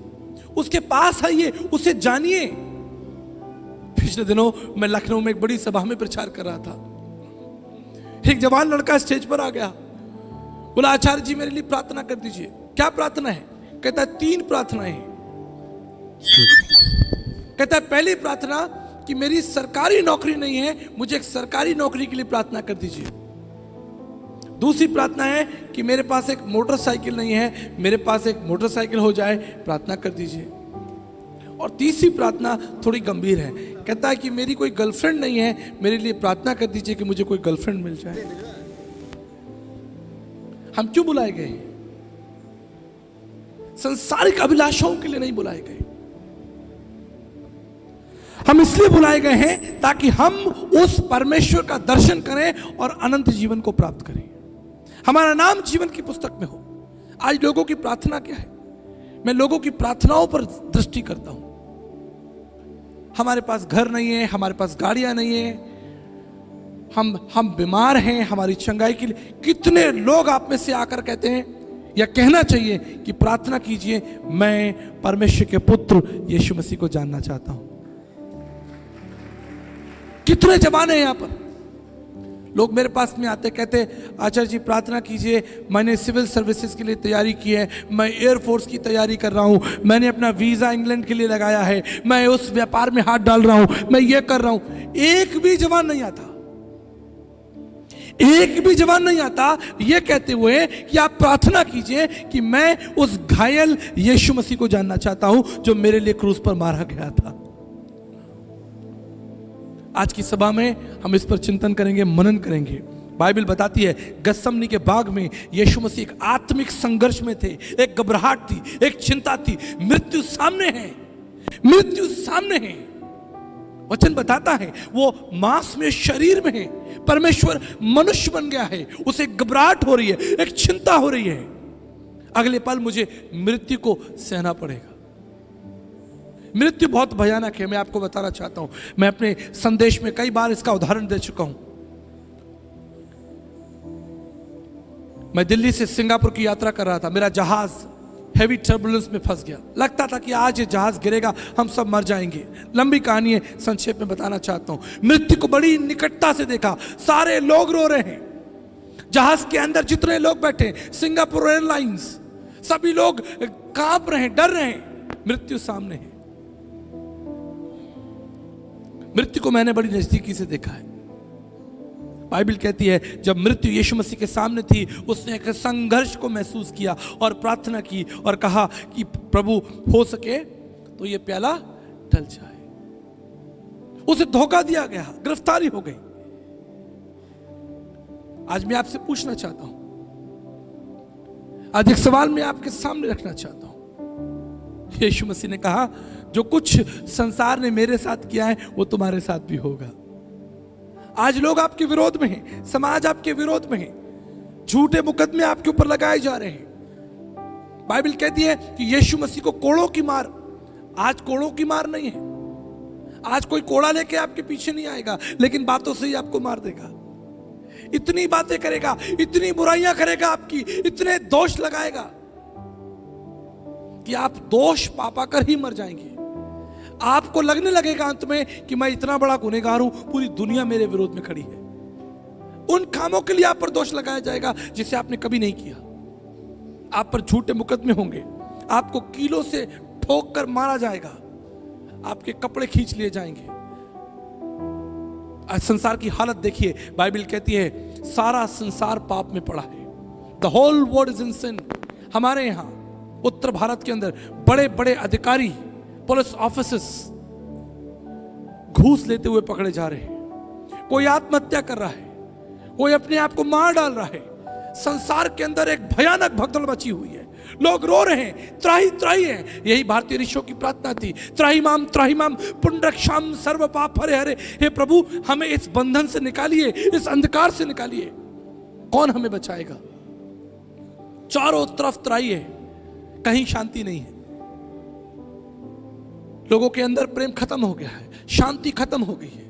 उसके पास आइए, उसे जानिए। पिछले दिनों मैं लखनऊ में एक बड़ी सभा में प्रचार कर रहा था। एक जवान लड़का स्टेज पर आ गया, बोला आचार्य जी मेरे लिए प्रार्थना कर दीजिए। क्या प्रार्थना है? कहता है 3 प्रार्थनाएं हैं। कहता है पहली प्रार्थना कि मेरी सरकारी नौकरी नहीं है, मुझे एक सरकारी नौकरी के लिए प्रार्थना कर दीजिए। दूसरी प्रार्थना है कि मेरे पास एक मोटरसाइकिल नहीं है, मेरे पास एक मोटरसाइकिल हो जाए, प्रार्थना कर दीजिए। और तीसरी प्रार्थना थोड़ी गंभीर है, कहता है कि मेरी कोई गर्लफ्रेंड नहीं है, मेरे लिए प्रार्थना कर दीजिए कि मुझे कोई गर्लफ्रेंड मिल जाए। हम क्यों बुलाए गए? संसारिक अभिलाषाओं के लिए नहीं बुलाए गए। हम इसलिए बुलाए गए हैं ताकि हम उस परमेश्वर का दर्शन करें और अनंत जीवन को प्राप्त करें। हमारा नाम जीवन की पुस्तक में हो। आज लोगों की प्रार्थना क्या है? मैं लोगों की प्रार्थनाओं पर दृष्टि करता हूं। हमारे पास घर नहीं है, हमारे पास गाड़ियां नहीं है, हम बीमार हैं, हमारी चंगाई के लिए कितने लोग आप में से आकर कहते हैं या कहना चाहिए कि प्रार्थना कीजिए, मैं परमेश्वर के पुत्र यीशु मसीह को जानना चाहता हूं। कितने जवान हैं यहां पर, लोग मेरे पास में आते कहते, आचार्य जी प्रार्थना कीजिए, मैंने सिविल सर्विसेज के लिए तैयारी की है, मैं एयरफोर्स की तैयारी कर रहा हूँ, मैंने अपना वीज़ा इंग्लैंड के लिए लगाया है, मैं उस व्यापार में हाथ डाल रहा हूँ, मैं ये कर रहा हूँ। एक भी जवान नहीं आता, एक भी जवान नहीं आता ये कहते हुए कि आप प्रार्थना कीजिए कि मैं उस घायल यीशु मसीह को जानना चाहता हूं जो मेरे लिए क्रूस पर मारा गया था। आज की सभा में हम इस पर चिंतन करेंगे, मनन करेंगे। बाइबल बताती है गत्समनी के बाग में यीशु मसीह एक आत्मिक संघर्ष में थे, एक घबराहट थी, एक चिंता थी। मृत्यु सामने है, मृत्यु सामने है। वचन बताता है वो मांस में, शरीर में है, परमेश्वर मनुष्य बन गया है, उसे घबराहट हो रही है, एक चिंता हो रही है, अगले पल मुझे मृत्यु को सहना पड़ेगा। मृत्यु बहुत भयानक है, मैं आपको बताना चाहता हूं। मैं अपने संदेश में कई बार इसका उदाहरण दे चुका हूं। मैं दिल्ली से सिंगापुर की यात्रा कर रहा था, मेरा जहाज हेवी टर्बुलेंस में फंस गया। लगता था कि आज ये जहाज गिरेगा, हम सब मर जाएंगे। लंबी कहानी है, संक्षेप में बताना चाहता हूं। मृत्यु को बड़ी निकटता से देखा, सारे लोग रो रहे हैं। जहाज के अंदर जितने लोग बैठे, सिंगापुर एयरलाइंस, सभी लोग कांप रहे हैं, डर रहे हैं। मृत्यु सामने है। मृत्यु को मैंने बड़ी नजदीकी से देखा है। बाइबल कहती है जब मृत्यु यीशु मसीह के सामने थी, उसने एक संघर्ष को महसूस किया और प्रार्थना की और कहा कि प्रभु हो सके तो ये प्याला टल जाए। उसे धोखा दिया गया, गिरफ्तारी हो गई। आज मैं आपसे पूछना चाहता हूं, आज एक सवाल मैं आपके सामने रखना चाहता हूं। यीशु मसीह ने कहा जो कुछ संसार ने मेरे साथ किया है वो तुम्हारे साथ भी होगा। आज लोग आपके विरोध में हैं, समाज आपके विरोध में है, झूठे मुकदमे आपके ऊपर लगाए जा रहे हैं। बाइबल कहती है कि यीशु मसीह को कोड़ों की मार, आज कोड़ों की मार नहीं है। आज कोई कोड़ा लेके आपके पीछे नहीं आएगा, लेकिन बातों से ही आपको मार देगा। इतनी बातें करेगा, इतनी बुराइयां करेगा आपकी, इतने दोष लगाएगा कि आप दोष पा कर ही मर जाएंगे। आपको लगने लगेगा अंत में कि मैं इतना बड़ा गुनहगार हूं, पूरी दुनिया मेरे विरोध में खड़ी है। उन कामों के लिए आप पर दोष लगाया जाएगा जिसे आपने कभी नहीं किया। आप पर झूठे मुकदमे होंगे, आपको कीलों से ठोक कर मारा जाएगा, आपके कपड़े खींच लिए जाएंगे। आज संसार की हालत देखिए, बाइबल कहती है सारा संसार पाप में पड़ा है। The whole world is in sin. हमारे यहां उत्तर भारत के अंदर बड़े बड़े अधिकारी, पुलिस ऑफिसर्स घूस लेते हुए पकड़े जा रहे हैं। कोई आत्महत्या कर रहा है, कोई अपने आप को मार डाल रहा है। संसार के अंदर एक भयानक भगदड़ मची हुई है। लोग रो रहे हैं, त्राही त्राही है। यही भारतीय ऋषियों की प्रार्थना थी, त्राही माम पुंडरक्षाम सर्व पाप हरे हरे। हे प्रभु हमें इस बंधन से निकालिए, इस अंधकार से निकालिए। कौन हमें बचाएगा? चारों तरफ त्राही है, कहीं शांति नहीं है। लोगों के अंदर प्रेम खत्म हो गया है, शांति खत्म हो गई है,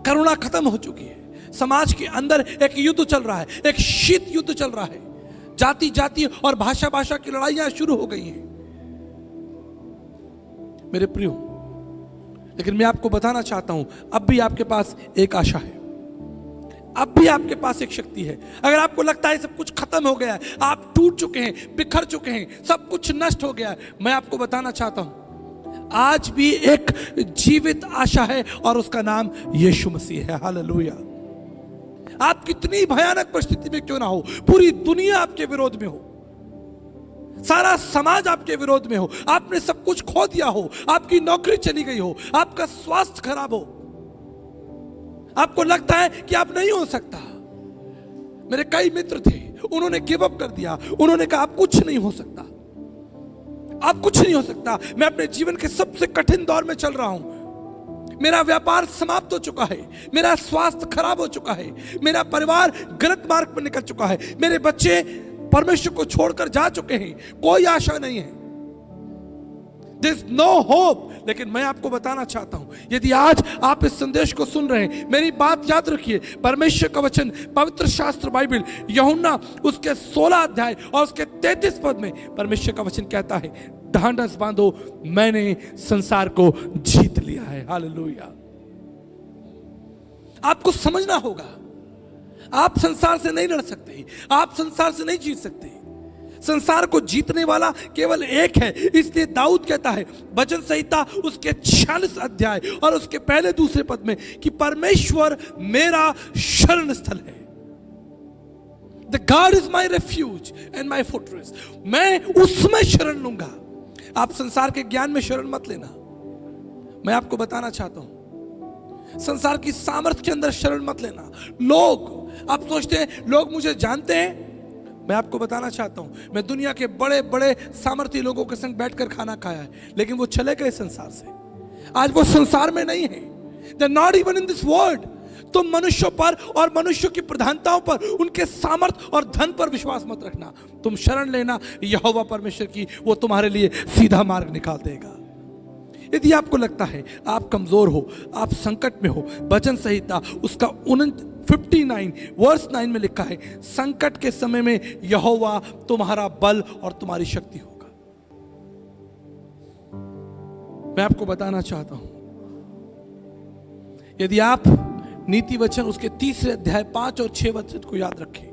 करुणा खत्म हो चुकी है। समाज के अंदर एक युद्ध चल रहा है, एक शीत युद्ध चल रहा है। जाति जाति और भाषा भाषा की लड़ाइयां शुरू हो गई हैं मेरे प्रियो। लेकिन मैं आपको बताना चाहता हूं, अब भी आपके पास एक आशा है, अब भी आपके पास एक शक्ति है। अगर आपको लगता है सब कुछ खत्म हो गया है, आप टूट चुके हैं, बिखर चुके हैं, सब कुछ नष्ट हो गया है, मैं आपको बताना चाहता हूं आज भी एक जीवित आशा है और उसका नाम यीशु मसीह है। हालेलुया। आप कितनी भयानक परिस्थिति में क्यों ना हो, पूरी दुनिया आपके विरोध में हो, सारा समाज आपके विरोध में हो, आपने सब कुछ खो दिया हो, आपकी नौकरी चली गई हो, आपका स्वास्थ्य खराब हो, आपको लगता है कि आप नहीं हो सकता। मेरे कई मित्र थे, उन्होंने गिव अप कर दिया, उन्होंने कहा आप कुछ नहीं हो सकता, आप कुछ नहीं हो सकता। मैं अपने जीवन के सबसे कठिन दौर में चल रहा हूं, मेरा व्यापार समाप्त हो चुका है, मेरा स्वास्थ्य खराब हो चुका है, मेरा परिवार गलत मार्ग पर निकल चुका है, मेरे बच्चे परमेश्वर को छोड़कर जा चुके हैं, कोई आशा नहीं है, देयर इज नो होप। लेकिन मैं आपको बताना चाहता हूं, यदि आज आप इस संदेश को सुन रहे हैं, मेरी बात याद रखिए। परमेश्वर का वचन, पवित्र शास्त्र बाइबल, यूहन्ना उसके 16 अध्याय और उसके 33 पद में परमेश्वर का वचन कहता है ढांढस बांधो, मैंने संसार को जीत लिया है। हालेलुया। आपको समझना होगा, आप संसार से नहीं लड़ सकते, आप संसार से नहीं जीत सकते। संसार को जीतने वाला केवल एक है। इसलिए दाऊद कहता है वचन संहिता उसके 46 अध्याय और उसके पहले दूसरे पद में कि परमेश्वर मेरा शरण स्थल है। The God is my refuge and my fortress. मैं उसमें शरण लूंगा। आप संसार के ज्ञान में शरण मत लेना। मैं आपको बताना चाहता हूं, संसार की सामर्थ्य के अंदर शरण मत लेना। लोग, आप सोचते हैं लोग मुझे जानते हैं। मैं आपको बताना चाहता हूं, मैं दुनिया के बड़े बड़े सामर्थ्य लोगों के संग बैठकर खाना खाया है, लेकिन वो चले गए संसार से। आज वो संसार में नहीं है। They're not even in this world. तुम मनुष्यों पर और मनुष्यों की प्रधानताओं पर, उनके सामर्थ्य और धन पर विश्वास मत रखना। तुम शरण लेना यहोवा परमेश्वर की, वो तुम्हारे लिए सीधा मार्ग निकाल देगा। यदि आपको लगता है आप कमजोर हो, आप संकट में हो, वचन संहिता उसका 59 वर्स 9 में लिखा है, संकट के समय में यहोवा तुम्हारा बल और तुम्हारी शक्ति होगा। मैं आपको बताना चाहता हूं, यदि आप नीति वचन उसके 3 अध्याय 5 और 6 वचन को याद रखें,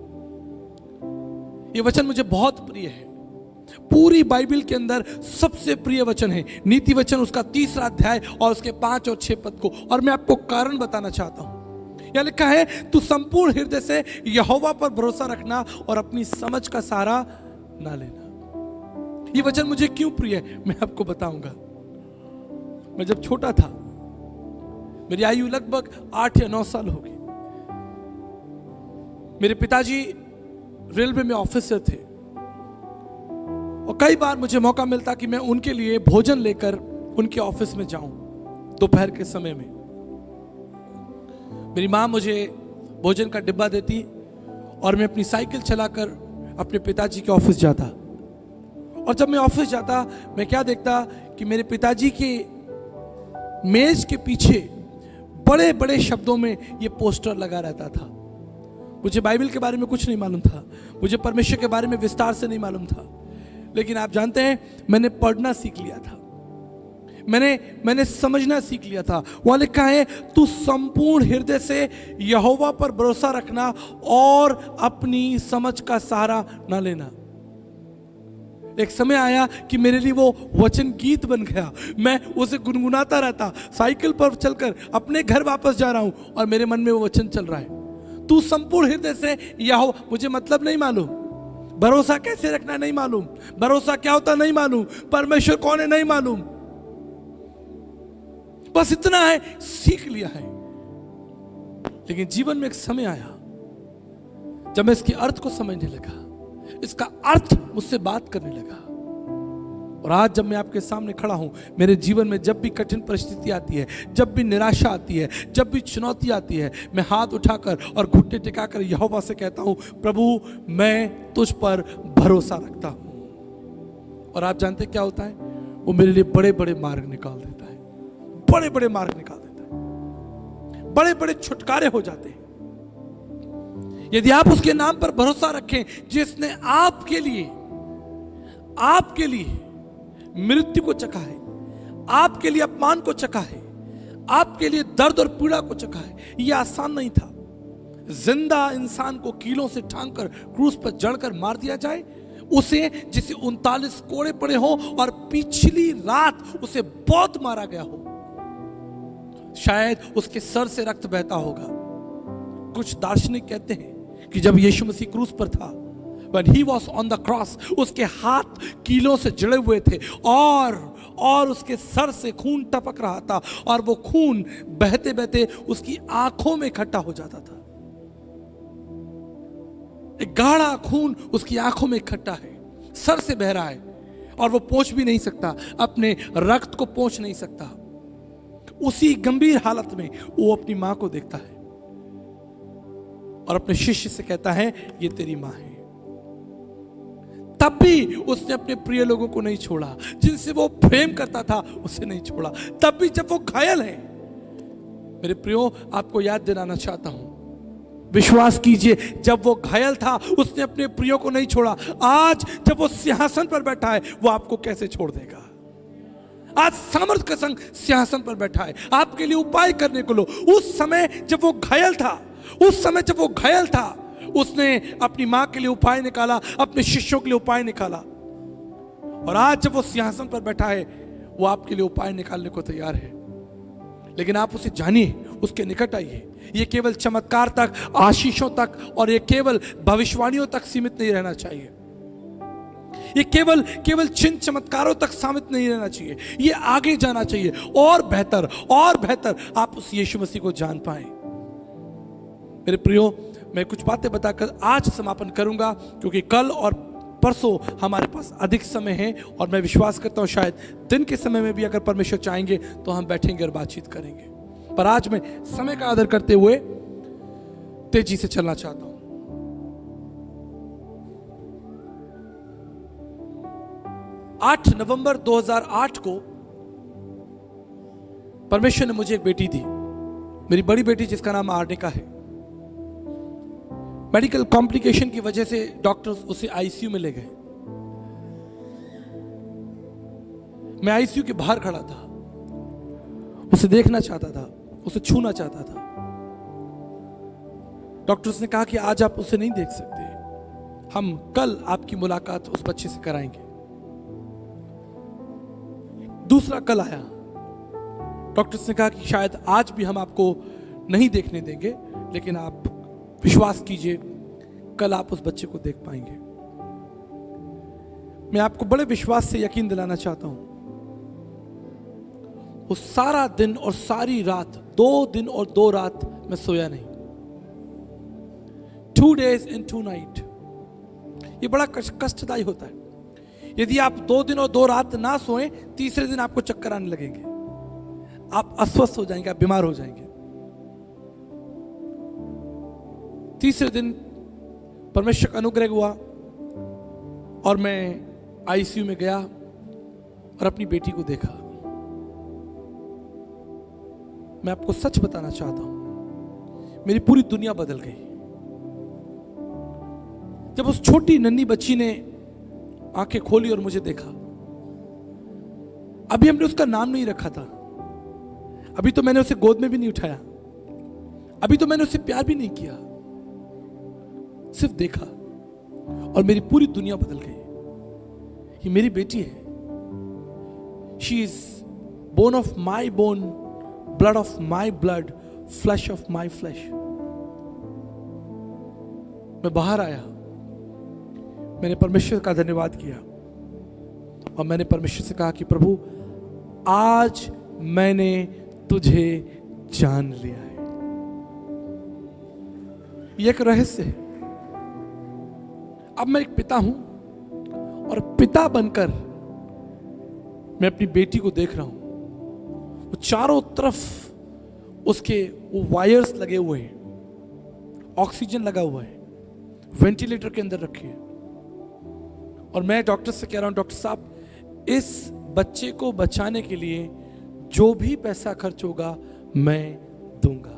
यह वचन मुझे बहुत प्रिय है। पूरी बाइबल के अंदर सबसे प्रिय वचन है नीति वचन उसका 3 अध्याय और उसके 5 और 6 पद को। और मैं आपको कारण बताना चाहता हूं। यह लिखा है, तू संपूर्ण हृदय से यहोवा पर भरोसा रखना और अपनी समझ का सहारा ना लेना। यह वचन मुझे क्यों प्रिय है, मैं आपको बताऊंगा। मैं जब छोटा था, मेरी आयु लगभग 8 या 9 साल होगी। मेरे पिताजी रेलवे में ऑफिसर थे और कई बार मुझे मौका मिलता कि मैं उनके लिए भोजन लेकर उनके ऑफिस में जाऊं दोपहर के समय में। मेरी मां मुझे भोजन का डिब्बा देती और मैं अपनी साइकिल चलाकर अपने पिताजी के ऑफिस जाता। और जब मैं ऑफिस जाता, मैं क्या देखता कि मेरे पिताजी के मेज के पीछे बड़े बड़े शब्दों में यह पोस्टर लगा रहता था। मुझे बाइबल के बारे में कुछ नहीं मालूम था, मुझे परमेश्वर के बारे में विस्तार से नहीं मालूम था, लेकिन आप जानते हैं मैंने पढ़ना सीख लिया था, मैंने समझना सीख लिया था। वहां लिखा है, तू संपूर्ण हृदय से यहोवा पर भरोसा रखना और अपनी समझ का सहारा ना लेना। एक समय आया कि मेरे लिए वो वचन गीत बन गया। मैं उसे गुनगुनाता रहता, साइकिल पर चलकर अपने घर वापस जा रहा हूं और मेरे मन में वो वचन चल रहा है, तू संपूर्ण हृदय से यहोवा। मुझे मतलब नहीं मालूम, भरोसा कैसे रखना नहीं मालूम, भरोसा क्या होता नहीं मालूम, परमेश्वर कौन है नहीं मालूम, बस इतना है सीख लिया है। लेकिन जीवन में एक समय आया जब मैं इसके अर्थ को समझने लगा, इसका अर्थ मुझसे बात करने लगा। और आज जब मैं आपके सामने खड़ा हूं, मेरे जीवन में जब भी कठिन परिस्थिति आती है, जब भी निराशा आती है, जब भी चुनौती आती है, मैं हाथ उठाकर और घुटने टिकाकर यहोवा से कहता हूं, प्रभु मैं तुझ पर भरोसा रखता हूं। और आप जानते क्या होता है, वो मेरे लिए बड़े बड़े मार्ग निकाल देता है, बड़े बड़े मार्ग निकाल देता है, बड़े बड़े छुटकारे हो जाते हैं। यदि आप उसके नाम पर भरोसा रखें, जिसने आपके लिए मृत्यु को चखा है, आपके लिए अपमान को चखा है, आपके लिए दर्द और पीड़ा को चखा है। यह आसान नहीं था। जिंदा इंसान को कीलों से टांगकर क्रूस पर जड़कर मार दिया जाए, उसे जिसे 39 कोड़े पड़े हो और पिछली रात उसे बहुत मारा गया हो, शायद उसके सर से रक्त बहता होगा। कुछ दार्शनिक कहते हैं कि जब यीशु मसीह क्रूस पर था, when he was on the cross, उसके हाथ कीलों से जड़े हुए थे और उसके सर से खून टपक रहा था और वो खून बहते बहते उसकी आंखों में इकट्ठा हो जाता था। एक गाढ़ा खून उसकी आंखों में इकट्ठा है, सर से बह रहा है और वो पोंछ भी नहीं सकता, अपने रक्त को पोंछ नहीं सकता। उसी गंभीर हालत में वो अपनी मां को देखता है और अपने शिष्य से कहता है, ये तेरी मां है। तब भी उसने अपने प्रिय लोगों को नहीं छोड़ा, जिनसे वो प्रेम करता था उसे नहीं छोड़ा। तब भी जब वो घायल है, मेरे प्रियो आपको याद दिलाना चाहता हूं, विश्वास कीजिए, जब वो घायल था उसने अपने प्रियो को नहीं छोड़ा। आज जब वो सिंहासन पर बैठा है, वो आपको कैसे छोड़ देगा? आज सामर्थ के संग सिंहासन पर बैठा है आपके लिए उपाय करने को लो। उस समय जब वो घायल था, उसने अपनी मां के लिए उपाय निकाला, अपने शिष्यों के लिए उपाय निकाला, और आज जब वो सिंहासन पर बैठा है वो आपके लिए उपाय निकालने को तैयार है। लेकिन आप उसे जानिए, उसके निकट आइए। ये केवल चमत्कार तक, आशीषों तक और ये केवल भविष्यवाणियों तक सीमित नहीं रहना चाहिए। ये केवल चिन्ह चमत्कारों तक सीमित नहीं रहना चाहिए। ये आगे जाना चाहिए, और बेहतर आप उस यीशु मसीह को जान पाए। मेरे प्रियो, मैं कुछ बातें बताकर आज समापन करूंगा, क्योंकि कल और परसों हमारे पास अधिक समय है, और मैं विश्वास करता हूं शायद दिन के समय में भी अगर परमेश्वर चाहेंगे तो हम बैठेंगे और बातचीत करेंगे। पर आज मैं समय का आदर करते हुए तेजी से चलना चाहता हूं। 8 नवंबर 2008 को परमेश्वर ने मुझे एक बेटी दी, मेरी बड़ी बेटी जिसका नाम आर्निका है। मेडिकल कॉम्प्लिकेशन की वजह से डॉक्टर्स उसे आईसीयू में ले गए। मैं आईसीयू के बाहर खड़ा था, उसे देखना चाहता था, उसे छूना चाहता था। डॉक्टर्स ने कहा कि आज आप उसे नहीं देख सकते, हम कल आपकी मुलाकात उस बच्चे से कराएंगे। दूसरा कल आया, डॉक्टर्स ने कहा कि शायद आज भी हम आपको नहीं देखने देंगे, लेकिन आप विश्वास कीजिए कल आप उस बच्चे को देख पाएंगे। मैं आपको बड़े विश्वास से यकीन दिलाना चाहता हूं, वो सारा दिन और सारी रात, 2 दिन और 2 रात मैं सोया नहीं। 2 days and 2 nights। ये बड़ा कष्टदायी होता है। यदि आप 2 दिन और 2 रात ना सोएं, तीसरे दिन आपको चक्कर आने लगेंगे, आप अस्वस्थ हो जाएंगे, आप बीमार हो जाएंगे। तीसरे दिन परमेश्वर का अनुग्रह हुआ और मैं आईसीयू में गया और अपनी बेटी को देखा। मैं आपको सच बताना चाहता हूं, मेरी पूरी दुनिया बदल गई। जब उस छोटी नन्ही बच्ची ने आंखें खोली और मुझे देखा, अभी हमने उसका नाम नहीं रखा था, अभी तो मैंने उसे गोद में भी नहीं उठाया, अभी तो मैंने उसे प्यार भी नहीं किया, सिर्फ देखा और मेरी पूरी दुनिया बदल गई। ये मेरी बेटी है। She is bone of my bone, blood of my blood, flash of my flash. मैं बाहर आया, मैंने परमेश्वर का धन्यवाद किया और मैंने परमेश्वर से कहा कि प्रभु आज मैंने तुझे जान लिया है। यह एक रहस्य है। अब मैं एक पिता हूं और पिता बनकर मैं अपनी बेटी को देख रहा हूं। वो चारों तरफ उसके वो वायर्स लगे हुए हैं, ऑक्सीजन लगा हुआ है, वेंटिलेटर के अंदर रखी है, और मैं डॉक्टर से कह रहा हूं, डॉक्टर साहब इस बच्चे को बचाने के लिए जो भी पैसा खर्च होगा मैं दूंगा।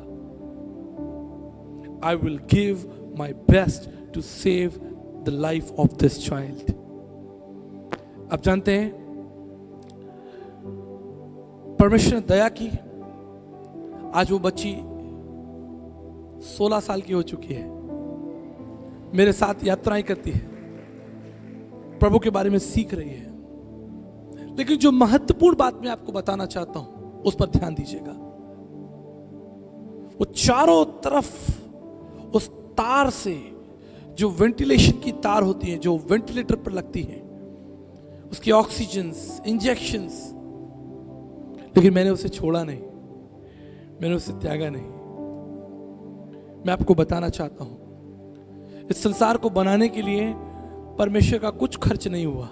I will give my best to save the life of this child। आप जानते हैं परमेश्वर ने दया की, आज वो बच्ची 16 साल की हो चुकी है, मेरे साथ यात्राएं करती है, प्रभु के बारे में सीख रही है। लेकिन जो महत्वपूर्ण बात मैं आपको बताना चाहता हूं उस पर ध्यान दीजिएगा। वो चारों तरफ उस तार से, जो वेंटिलेशन की तार होती है, जो वेंटिलेटर पर लगती है, उसकी ऑक्सीजन्स, इंजेक्शंस, लेकिन मैंने उसे छोड़ा नहीं, मैंने उसे त्यागा नहीं। मैं आपको बताना चाहता हूं, इस संसार को बनाने के लिए परमेश्वर का कुछ खर्च नहीं हुआ,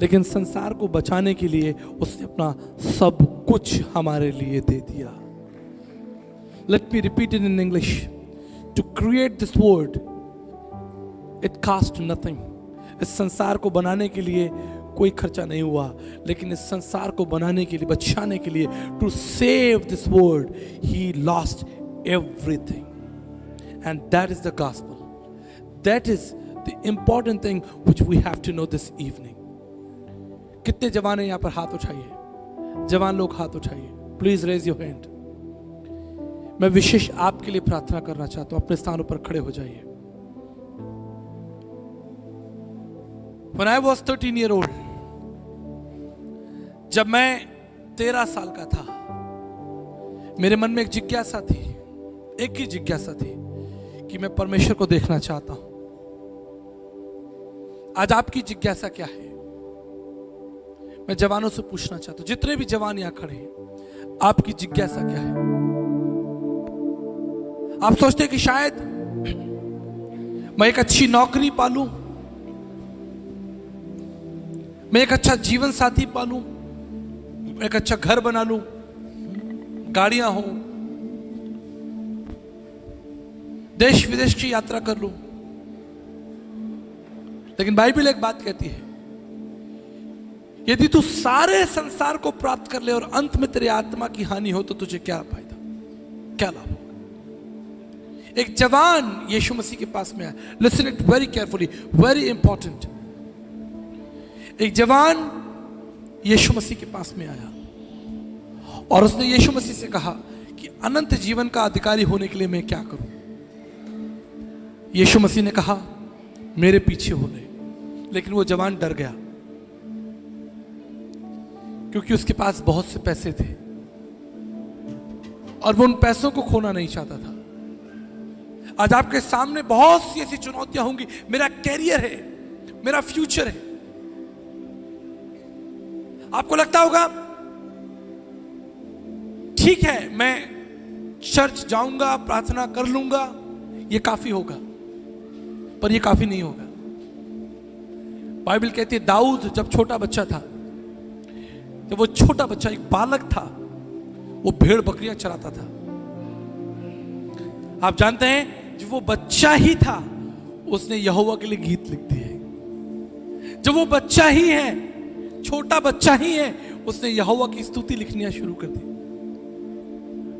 लेकिन संसार को बचाने के लिए उसने अपना सब कुछ हमारे लिए दे दिया। Let me repeat it in English. To create this world, it cost nothing. इस संसार को बनाने के लिए कोई खर्चा नहीं हुआ, लेकिन इस संसार को बनाने के लिए, बचाने के लिए, to save this world, he lost everything. And that is the gospel. That is the important thing which we have to know this evening. कितने जवान हैं यहाँ पर? हाथ उठाइए। जवान लोग हाथ उठाइए, प्लीज रेज योर हैंड। मैं विशेष आपके लिए प्रार्थना करना चाहता हूं, अपने स्थानों पर खड़े हो जाइए। When I was 13 year old, जब मैं 13 साल का था, मेरे मन में एक जिज्ञासा थी, एक ही जिज्ञासा थी कि मैं परमेश्वर को देखना चाहता हूं। आज आपकी जिज्ञासा क्या है? मैं जवानों से पूछना चाहता हूं, जितने भी जवान यहां खड़े हैं, आपकी जिज्ञासा क्या है? आप सोचते हैं कि शायद मैं एक अच्छी नौकरी पालूं, मैं एक अच्छा जीवन साथी पालूं, एक अच्छा घर बना लूं, गाड़ियां हो, देश विदेश की यात्रा कर लूं। लेकिन बाइबल एक बात कहती है, यदि तू सारे संसार को प्राप्त कर ले और अंत में तेरे आत्मा की हानि हो तो तुझे क्या फायदा, क्या लाभ होगा? एक जवान यीशु मसीह के पास में आया। Listen it very carefully, very important. एक जवान यीशु मसीह के पास में आया और उसने यीशु मसीह से कहा कि अनंत जीवन का अधिकारी होने के लिए मैं क्या करूं? यीशु मसीह ने कहा मेरे पीछे हो ले। लेकिन वो जवान डर गया, क्योंकि उसके पास बहुत से पैसे थे और वो उन पैसों को खोना नहीं चाहता था। आज आपके सामने बहुत सी ऐसी चुनौतियां होंगी। मेरा कैरियर है, मेरा फ्यूचर है। आपको लगता होगा ठीक है, मैं चर्च जाऊंगा, प्रार्थना कर लूंगा, ये काफी होगा। पर ये काफी नहीं होगा। बाइबल कहती है दाऊद जब छोटा बच्चा था, जब वो छोटा बच्चा एक बालक था, वो भेड़ बकरियां चराता था। आप जानते हैं जब वो बच्चा ही था उसने यहोवा के लिए गीत लिख दिए। जब वो बच्चा ही है, छोटा बच्चा ही है, उसने यहोवा की स्तुति लिखनी शुरू कर दी।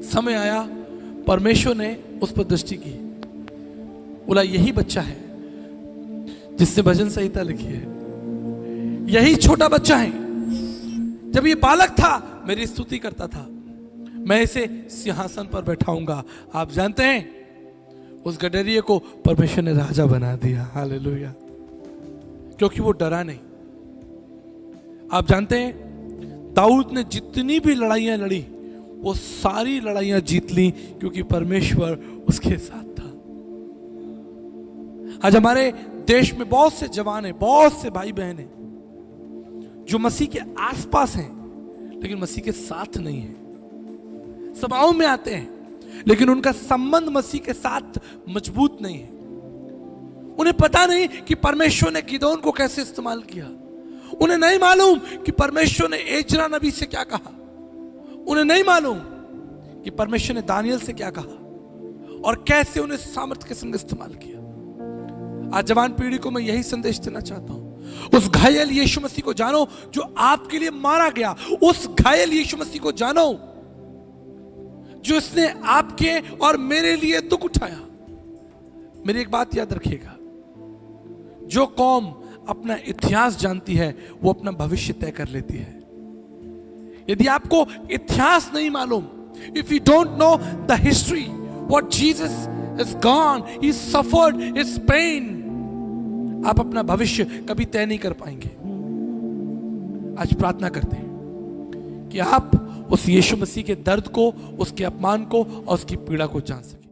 समय आया, परमेश्वर ने उस पर दृष्टि की, बोला यही बच्चा है जिसने भजन संहिता लिखी है, यही छोटा बच्चा है। जब ये बालक था मेरी स्तुति करता था, मैं इसे सिंहासन पर बैठाऊंगा। आप जानते हैं उस गडरिये को परमेश्वर ने राजा बना दिया। हालेलुया। क्योंकि वो डरा नहीं। आप जानते हैं दाऊद ने जितनी भी लड़ाइयां लड़ी वो सारी लड़ाइयां जीत ली, क्योंकि परमेश्वर उसके साथ था। आज हमारे देश में बहुत से जवान हैं, बहुत से भाई बहन हैं जो मसीह के आसपास हैं लेकिन मसीह के साथ नहीं है। सभाओं में आते हैं लेकिन उनका संबंध मसीह के साथ मजबूत नहीं है। उन्हें पता नहीं कि परमेश्वर ने गिदोन को कैसे इस्तेमाल किया। उन्हें नहीं मालूम कि परमेश्वर ने एजरा नबी से क्या कहा। उन्हें नहीं मालूम कि परमेश्वर ने दानियल से क्या कहा और कैसे उन्हें सामर्थ्य के संग इस्तेमाल किया। आज जवान पीढ़ी को मैं यही संदेश देना चाहता हूं, उस घायल यीशु मसीह को जानो जो आपके लिए मारा गया। उस घायल यीशु मसीह को जानो जो इसने आपके और मेरे लिए दुख उठाया। मेरी एक बात याद रखिएगा, जो कौम अपना इतिहास जानती है वो अपना भविष्य तय कर लेती है। यदि आपको इतिहास नहीं मालूम, if you don't know the history, what Jesus has gone, he suffered his pain, आप अपना भविष्य कभी तय नहीं कर पाएंगे। आज प्रार्थना करते हैं कि आप उस यीशु मसीह के दर्द को, उसके अपमान को और उसकी पीड़ा को जान सकें।